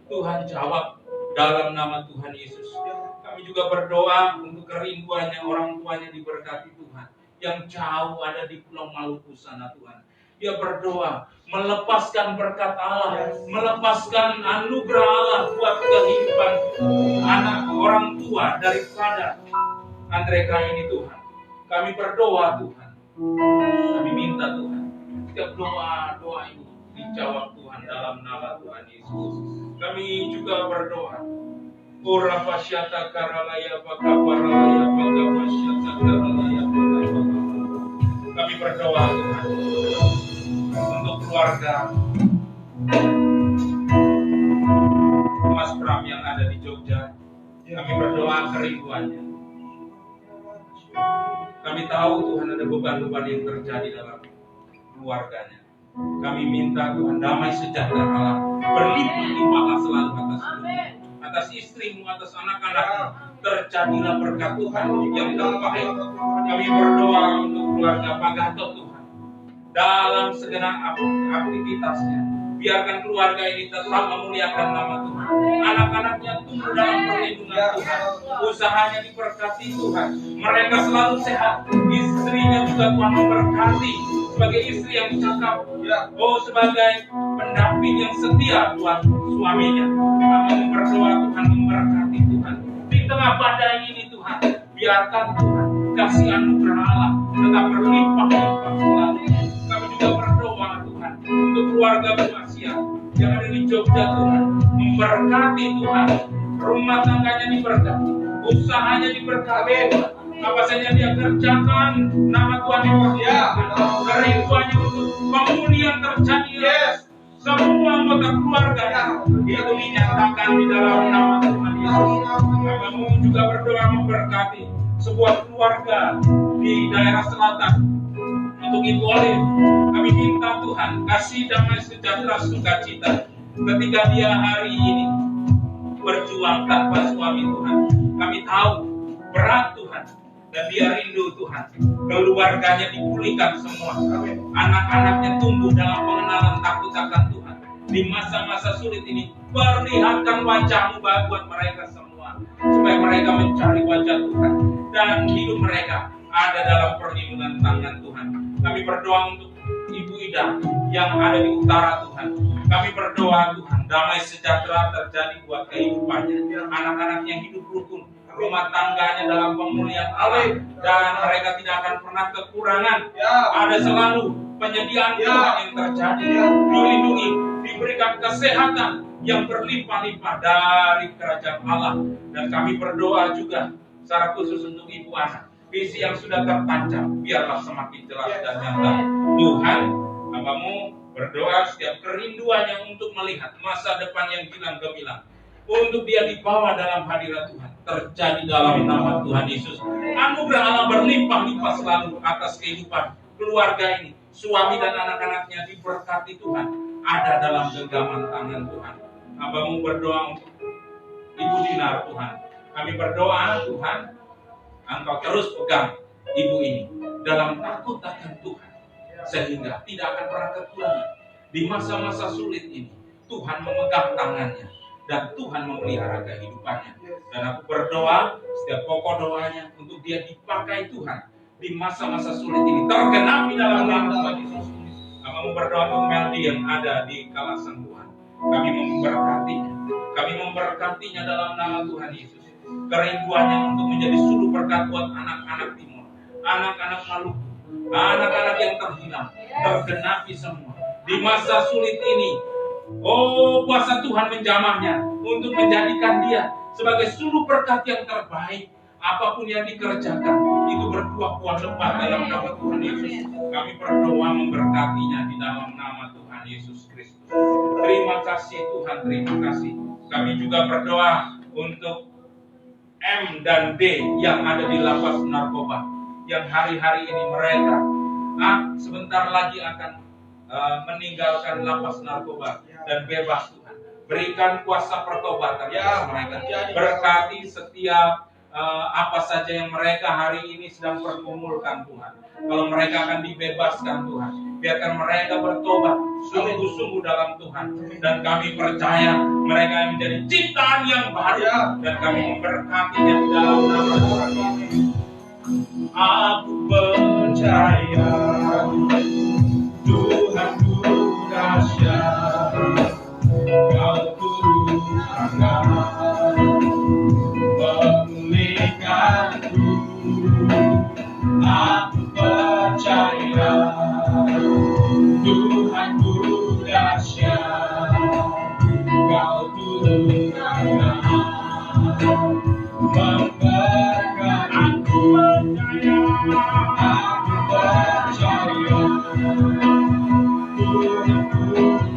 B: Tuhan jawab dalam nama Tuhan Yesus. Kami juga berdoa untuk kerinduannya orang tuanya diberkati Tuhan, yang jauh ada di Pulau Maluku sana Tuhan. Dia berdoa melepaskan berkat Allah, melepaskan anugerah Allah buat kehidupan anak orang tua daripada Andreka ini Tuhan. Kami berdoa Tuhan, kami minta Tuhan, setiap doa ini dijawab Tuhan dalam nama Tuhan Yesus. Kami juga berdoa, Ora pasyata karalaya bakaparalaya bakapasyata karalaya bakaparalaya. Kami berdoa Tuhan untuk keluarga Mas Pram yang ada di Jogja. Kami berdoa kerinduannya. Kami tahu Tuhan ada beban-beban yang terjadi dalam keluarganya. Kami minta Tuhan damai sejahtera Allah berlimpah-limpahlah selalu atas istrimu, atas anak-anakmu. Terjadilah berkat Tuhan yang terbaik. Kami berdoa untuk keluarga Pak Gatot Tuhan, dalam segenap aktivitasnya, biarkan keluarga ini tetap memuliakan nama Tuhan. Anak-anaknya tumbuh dalam perlindungan Tuhan, usahanya diberkati Tuhan, mereka selalu sehat, istrinya juga Tuhan memberkati sebagai istri yang cakap, sebagai pendamping yang setia buat suaminya. Kami berdoa Tuhan memberkati Tuhan di tengah badai ini Tuhan. Biarkan Tuhan kasih anugerah Allah tetap berlimpah-limpah selalu. Kami juga berdoa Tuhan untuk keluarga Buasia yang ada di Jogja Tuhan, memberkati Tuhan, rumah tangganya diberkati, usahanya diberkati Tuhan. Apa saja dia kerjakan, nama Tuhan dimuliakan. Kerinduannya untuk pemulihan terjadi. Semua anggota keluarga itu dinyatakan di dalam nama Tuhan Yesus. Kami juga berdoa memberkati sebuah keluarga di daerah selatan. Untuk Ibu Olive, kami minta Tuhan kasih damai sejahtera sukacita ketika dia hari ini berjuang tanpa suami Tuhan. Kami tahu berat Tuhan, dan dia rindu Tuhan. Keluarganya dipulihkan semua. Anak-anaknya tumbuh dalam pengenalan takut akan Tuhan. Di masa-masa sulit ini, perlihatkan wajah-Mu buat mereka semua, supaya mereka mencari wajah Tuhan dan hidup mereka ada dalam perlindungan tangan Tuhan. Kami berdoa untuk Ibu Ida yang ada di utara Tuhan. Kami berdoa Tuhan, damai sejahtera terjadi buat kehidupannya. Anak-anaknya hidup rukun, rumah tangganya dalam pemulihan Allah, dan mereka tidak akan pernah kekurangan. Ada selalu penyediaan Tuhan yang terjadi. Dilindungi, diberikan kesehatan yang berlimpah-limpah dari kerajaan Allah. Dan kami berdoa juga secara khusus untuk Ibu Ana, visi yang sudah tertancap biarlah semakin jelas dan nyata. Tuhan, Hambamu berdoa setiap kerinduannya untuk melihat masa depan yang gilang gemilang, untuk dia dibawa dalam hadirat Tuhan, terjadi dalam nama Tuhan Yesus. Anugerah Allah berlimpah-limpah selalu atas kehidupan keluarga ini. Suami dan anak-anaknya diberkati Tuhan, ada dalam genggaman tangan Tuhan. Hambamu berdoa untuk Ibu Dinar Tuhan. Kami berdoa Tuhan, Engkau terus pegang ibu ini dalam takut akan Tuhan, sehingga tidak akan pernah kekurangan. Di masa-masa sulit ini Tuhan memegang tangannya dan Tuhan memelihara kehidupannya. Dan aku berdoa setiap pokok doanya untuk dia dipakai Tuhan di masa-masa sulit ini tergenapi dalam nama Tuhan Yesus. Kami berdoa untuk Meldi yang ada di Kalasan Tuhan. Kami memberkatinya. Kami memberkatinya dalam nama Tuhan Yesus. Kerinduannya untuk menjadi suluh berkat buat anak-anak Timur, anak-anak Maluku, anak-anak yang terhilang, tergenapi semua. Di masa sulit ini, kuasa Tuhan menjamahnya untuk menjadikan dia sebagai suluh berkat yang terbaik. Apapun yang dikerjakan, itu berbuah-buah lebat dalam nama Tuhan Yesus. Kami berdoa memberkatinya di dalam nama Tuhan Yesus Kristus. Terima kasih Tuhan, terima kasih. Kami juga berdoa untuk M dan D yang ada di lapas narkoba, yang hari-hari ini mereka sebentar lagi akan meninggalkan lapas narkoba dan bebas. Tuhan, berikan kuasa pertobatan atas mereka. Berkati setiap apa saja yang mereka hari ini sedang pergumulkan Tuhan. Kalau mereka akan dibebaskan Tuhan, biarkan mereka bertobat sungguh-sungguh dalam Tuhan. Dan kami percaya mereka yang menjadi ciptaan yang baru, dan kami memberkatinya di dalam nama Tuhan Yesus. Aku percaya Tuhanku dahsyat, Kau turun tangan memulihkanku. Aku percaya Tuhanku dahsyat, Kau turun tangan memberkatiku. Aku percaya Tuhanku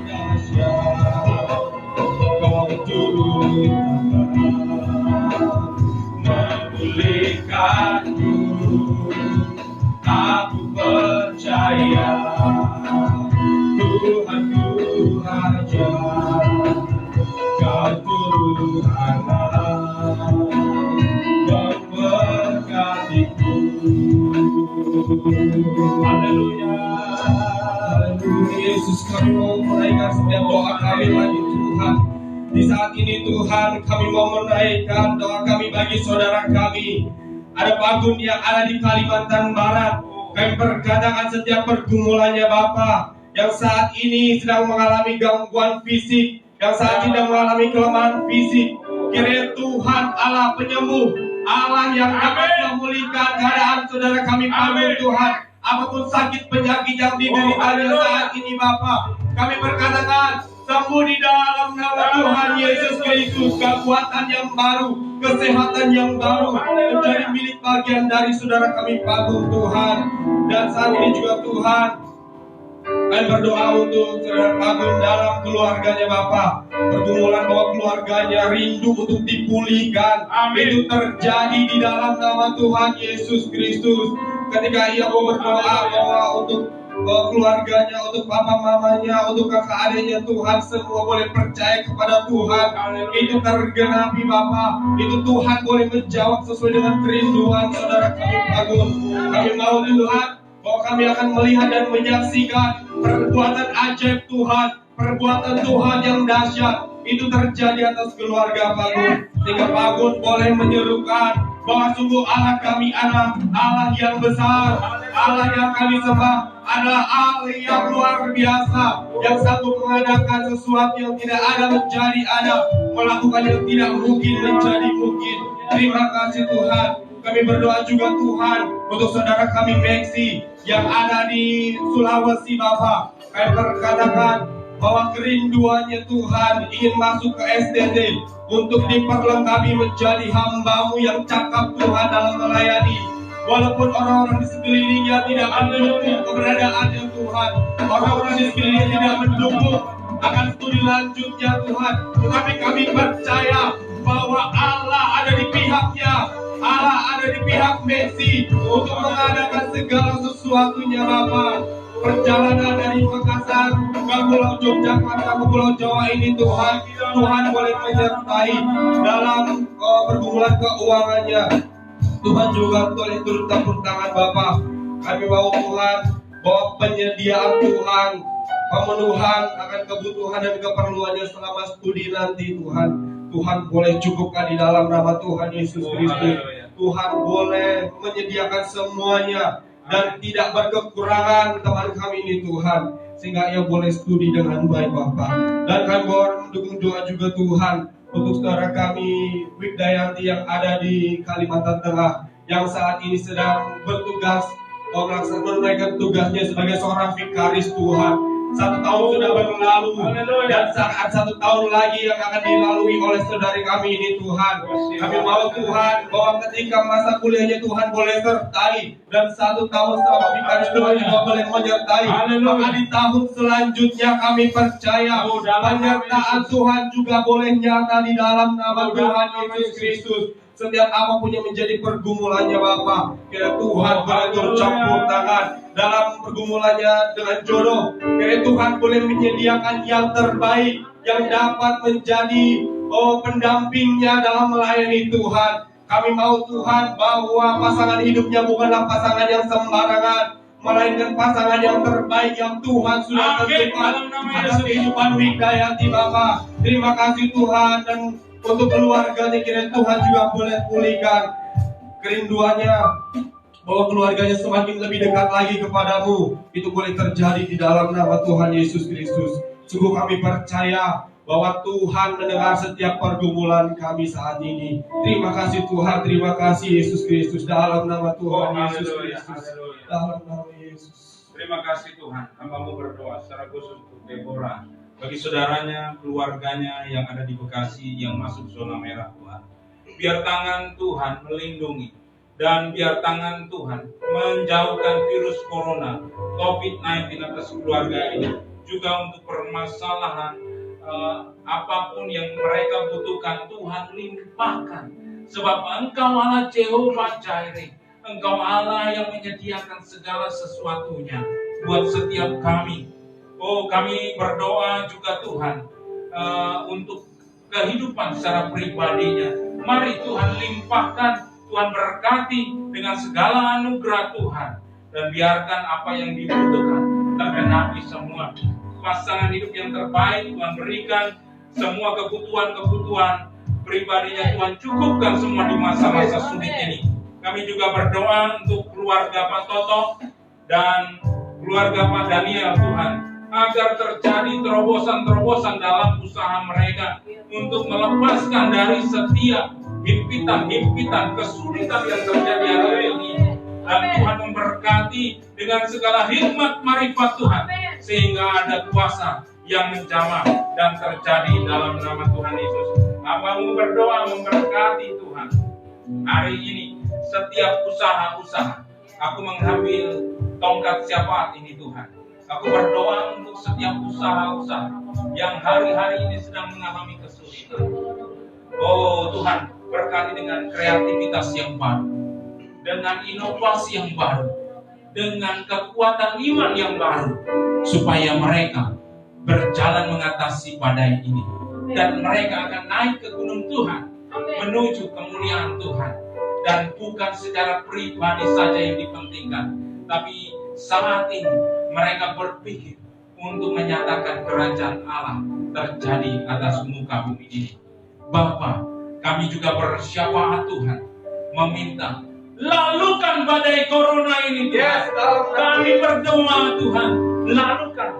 B: dahsyat, Kau turun memulihkanku. Aku percaya Tuhanku ajar, Kau turun tangan memberkatiku. Haleluya, haleluya. Yesus, kami mau menaikkan setiap doa kami bagi Tuhan. Di saat ini Tuhan, kami mau menaikkan doa kami bagi saudara kami. Ada Pagun yang ada di Kalimantan Barat. Kami perkatakan setiap pergumulannya Bapa, yang saat ini sedang mengalami gangguan fisik, yang saat ini sedang mengalami kelemahan fisik. Kiranya Tuhan Allah penyembuh, Allah yang dapat memulihkan keadaan saudara kami Pagun Tuhan. Apapun sakit penyakit yang dideritanya saat ini Bapa, kami berkatakan sembuh di dalam nama Tuhan Yesus Kristus. Kekuatan yang baru, kesehatan yang baru menjadi milik bagian dari saudara kami Pagun Tuhan. Dan saat ini juga Tuhan, kami berdoa untuk saudara Pagun dalam keluarganya Bapak. Pergumulan bahwa keluarganya rindu untuk dipulihkan. Itu terjadi di dalam nama Tuhan Yesus Kristus. Ketika ia mau berdoa bahwa untuk keluarganya, untuk papa mamanya, untuk kakak adiknya, Tuhan semua boleh percaya kepada Tuhan. Itu tergenapi Bapa. Itu Tuhan boleh menjawab sesuai dengan kerinduan saudara kami Pagun. Kami mau Tuhan bahwa kami akan melihat dan menyaksikan perbuatan ajaib Tuhan, perbuatan Tuhan yang dahsyat itu terjadi atas keluarga Pagun. Sehingga Pagun boleh menyerukan bahwa sungguh Allah kami adalah Allah yang besar, Allah yang kami sembah adalah Allah yang luar biasa, yang sanggup mengadakan sesuatu yang tidak ada menjadi ada, melakukan yang tidak mungkin menjadi mungkin.
A: Terima kasih Tuhan. Kami berdoa juga Tuhan untuk saudara kami Meksi yang ada di Sulawesi Bapa. Kami berkatakan bahwa kerinduannya Tuhan ingin masuk ke SDT untuk diperlengkapi menjadi hamba-Mu yang cakap Tuhan dalam melayani. Walaupun orang-orang di sekelilingnya tidak mendukung keberadaannya Tuhan, orang-orang di sekelilingnya tidak mendukung akan studi lanjutnya Tuhan, tetapi kami percaya bahwa Allah ada di pihaknya, Allah ada di pihak Messi untuk mengadakan segala sesuatunya Bapa. Perjalanan dari Makassar ke Pulau Yogyakarta ke Pulau Jawa ini Tuhan, Tuhan boleh menyertai dalam pergumulan keuangannya. Tuhan juga boleh turut campur tangan Bapak. Kami mau Tuhan bahwa penyediaan Tuhan, pemenuhan akan kebutuhan dan keperluannya selama studi nanti Tuhan, Tuhan boleh cukupkan di dalam nama Tuhan Yesus Kristus. Tuhan boleh menyediakan semuanya dan tidak berkekurangan teman kami ini Tuhan, sehingga ia boleh studi dengan baik Bapak. Dan kami boleh mendukung doa juga Tuhan untuk saudara kami Wikdayanti yang ada di Kalimantan Tengah yang saat ini sedang bertugas menunaikan tugasnya sebagai seorang vikaris Tuhan. 1 tahun sudah berlalu dan saat 1 tahun lagi yang akan dilalui oleh saudari kami ini Tuhan. Kami mau Tuhan bahwa ketika masa kuliahnya Tuhan boleh sertai dan 1 tahun selama vikaris Tuhan juga boleh menyertai. Maka di tahun selanjutnya kami percaya penyertaan Tuhan juga boleh nyata di dalam nama Tuhan Yesus Kristus. Setiap apapun yang menjadi pergumulannya Bapa, kiranya Tuhan boleh bercampur tangan dalam pergumulannya dengan jodoh. Kiranya Tuhan boleh menyediakan yang terbaik yang dapat menjadi pendampingnya dalam melayani Tuhan. Kami mau Tuhan bahwa pasangan hidupnya bukanlah pasangan yang sembarangan, melainkan pasangan yang terbaik yang Tuhan sudah tentukan atas kehidupan Wikdayanti Bapa. Terima kasih Tuhan, dan untuk keluarganya kiranya Tuhan juga boleh pulihkan kerinduannya, bahwa keluarganya semakin lebih dekat lagi kepadamu. Itu boleh terjadi di dalam nama Tuhan Yesus Kristus. Sungguh kami percaya bahwa Tuhan mendengar setiap pergumulan kami saat ini. Terima kasih Tuhan, terima kasih Yesus Kristus, dalam nama Tuhan Yesus Kristus. Dalam nama Yesus.
B: Terima kasih Tuhan. Hamba-Mu berdoa secara khusus untuk Deborah, bagi saudaranya, keluarganya yang ada di Bekasi yang masuk zona merah Tuhan. Biar tangan Tuhan melindungi dan biar tangan Tuhan menjauhkan virus corona COVID-19 atas keluarga ini. Juga untuk permasalahan apapun yang mereka butuhkan, Tuhan limpahkan. Sebab Engkau Allah Jehovah Jireh, Engkau Allah yang menyediakan segala sesuatunya buat setiap kami. Kami berdoa juga Tuhan untuk kehidupan secara pribadinya. Mari Tuhan limpahkan, Tuhan berkati dengan segala anugerah Tuhan, dan biarkan apa yang dibutuhkan tergenapi semua. Pasangan hidup yang terbaik Tuhan berikan, semua kebutuhan-kebutuhan pribadinya Tuhan cukupkan semua di masa-masa sulit ini. Kami juga berdoa untuk keluarga Pak Toto dan keluarga Pak Daniel Tuhan, agar terjadi terobosan-terobosan dalam usaha mereka untuk melepaskan dari setiap himpitan-himpitan kesulitan yang terjadi hari ini. Dan Tuhan memberkati dengan segala hikmat marifat Tuhan, sehingga ada kuasa yang menjamah dan terjadi dalam nama Tuhan Yesus. Hamba-Mu berdoa memberkati Tuhan hari ini setiap usaha-usaha. Aku mengambil tongkat syafaat ini Tuhan. Aku berdoa untuk setiap usaha-usaha yang hari-hari ini sedang mengalami kesulitan. Tuhan, berkati dengan kreativitas yang baru, dengan inovasi yang baru, dengan kekuatan iman yang baru, supaya mereka berjalan mengatasi badai ini. Dan mereka akan naik ke gunung Tuhan, menuju kemuliaan Tuhan. Dan bukan secara pribadi saja yang dipentingkan, tapi saat ini mereka berpikir untuk menyatakan kerajaan Allah terjadi atas muka bumi ini. Bapa, kami juga bersyafaat Tuhan, meminta lalukan badai corona ini Tuhan. Kami berdoa Tuhan, lalukan.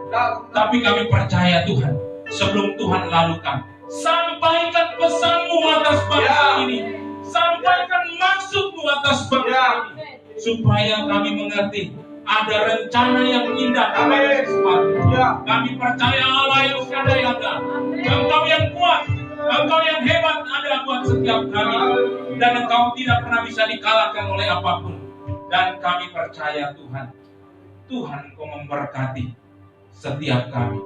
B: Tapi kami percaya Tuhan, sebelum Tuhan lalukan, sampaikan pesan-Mu atas bangsa ini. Sampaikan maksud-Mu atas bangsa ini, supaya kami mengerti ada rencana yang indah kepada sesuatu. Kami percaya Allah yang ada, Engkau yang kuat, Engkau yang hebat ada buat setiap kami, dan Engkau tidak pernah bisa dikalahkan oleh apapun. Dan kami percaya Tuhan Engkau memberkati setiap kami,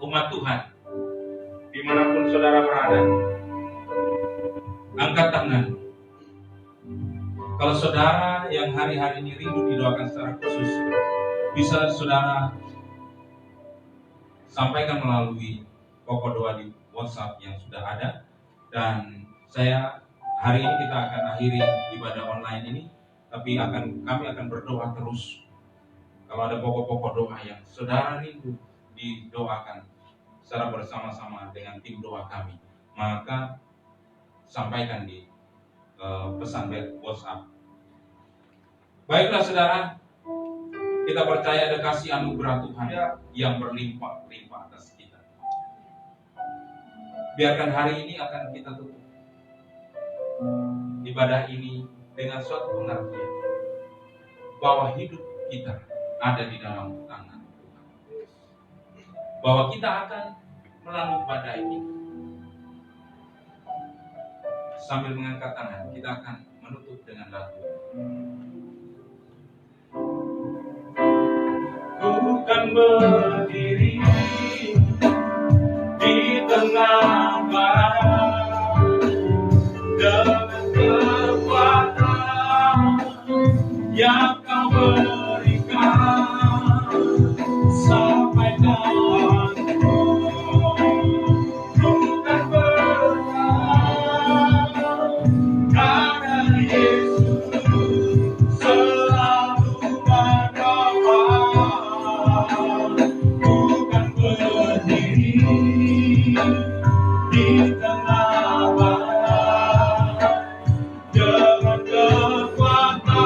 B: umat Tuhan, dimanapun saudara berada. Angkat tangan. Kalau saudara yang hari-hari ini rindu didoakan secara khusus, bisa saudara sampaikan melalui pokok doa di WhatsApp yang sudah ada. Dan hari ini kita akan akhiri ibadah online ini, tapi kami akan berdoa terus. Kalau ada pokok-pokok doa yang saudara rindu didoakan secara bersama-sama dengan tim doa kami, maka sampaikan di pesan WhatsApp. Baiklah saudara, kita percaya ada kasih anugerah Tuhan yang berlimpah-limpah atas kita. Biarkan hari ini akan kita tutup ibadah ini dengan suatu pengertian bahwa hidup kita ada di dalam tangan Tuhan, bahwa kita akan melalui badai ini. Sambil mengangkat tangan, kita akan menutup dengan lagu. Bukan berdiri di tengah barat dengan kekuatan yang Kau berikan sampai kapanku. Bukan berharap karena Yesus selalu menolong. Bukan berdiri di tengah barat dengan kekuatan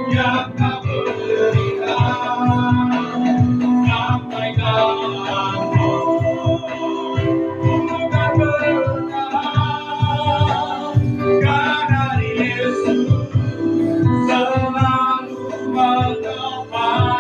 B: yang Kau berikan sampai kapanku. Bukan berharap karena Yesus selalu menopang.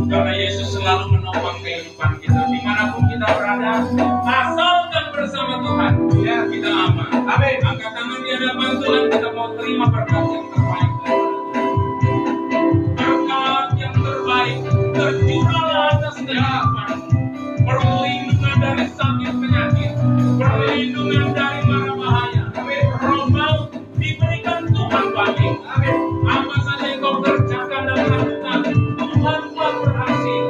B: Karena Yesus selalu menopang kehidupan kita dimanapun kita berada, asalkan bersama Tuhan, ya kita aman. Amin. Angkat tangan di hadapan Tuhan, kita mau terima berkat yang terbaik dari Tuhan. Berkat yang terbaik tercurahlah atas kehidupan. Perlindungan dari sakit penyakit, perlindungan dari mara bahaya. Roh maut diberikan Tuhan bagi. Apa saja yang kau kerjakan dan lakukan, Tuhan buat berhasil.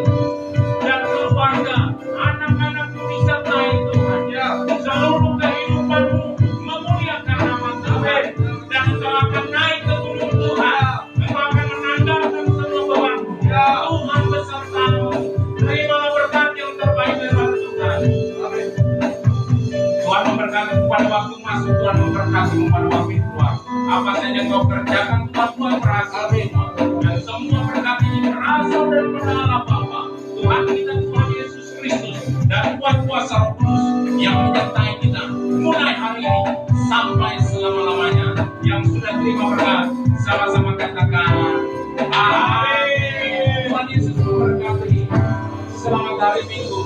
B: Dan keluarga, anak-anakmu disertai Tuhan. Seluruh kehidupanmu memuliakan nama Tuhan. Dan engkau akan naik ke gunung Tuhan. Engkau akan menanggalkan semua bebanmu. Tuhan besertamu. Terimalah berkat yang terbaik dari Tuhan. Tuhan memberkati pada waktu masuk, Tuhan memberkati pada waktu keluar. Apa saja yang kau kerjakan, Tuhan buat berhasil. Dan semua berkat ini berasal daripada Allah Bapa, Tuhan kita Tuhan Yesus Kristus, dan kuat kuasa Roh Kudus yang menyertai kita mulai hari ini sampai selama-lamanya. Yang sudah terima berkat, sama-sama katakan amin. Tuhan Yesus memberkati. Selamat hari Minggu.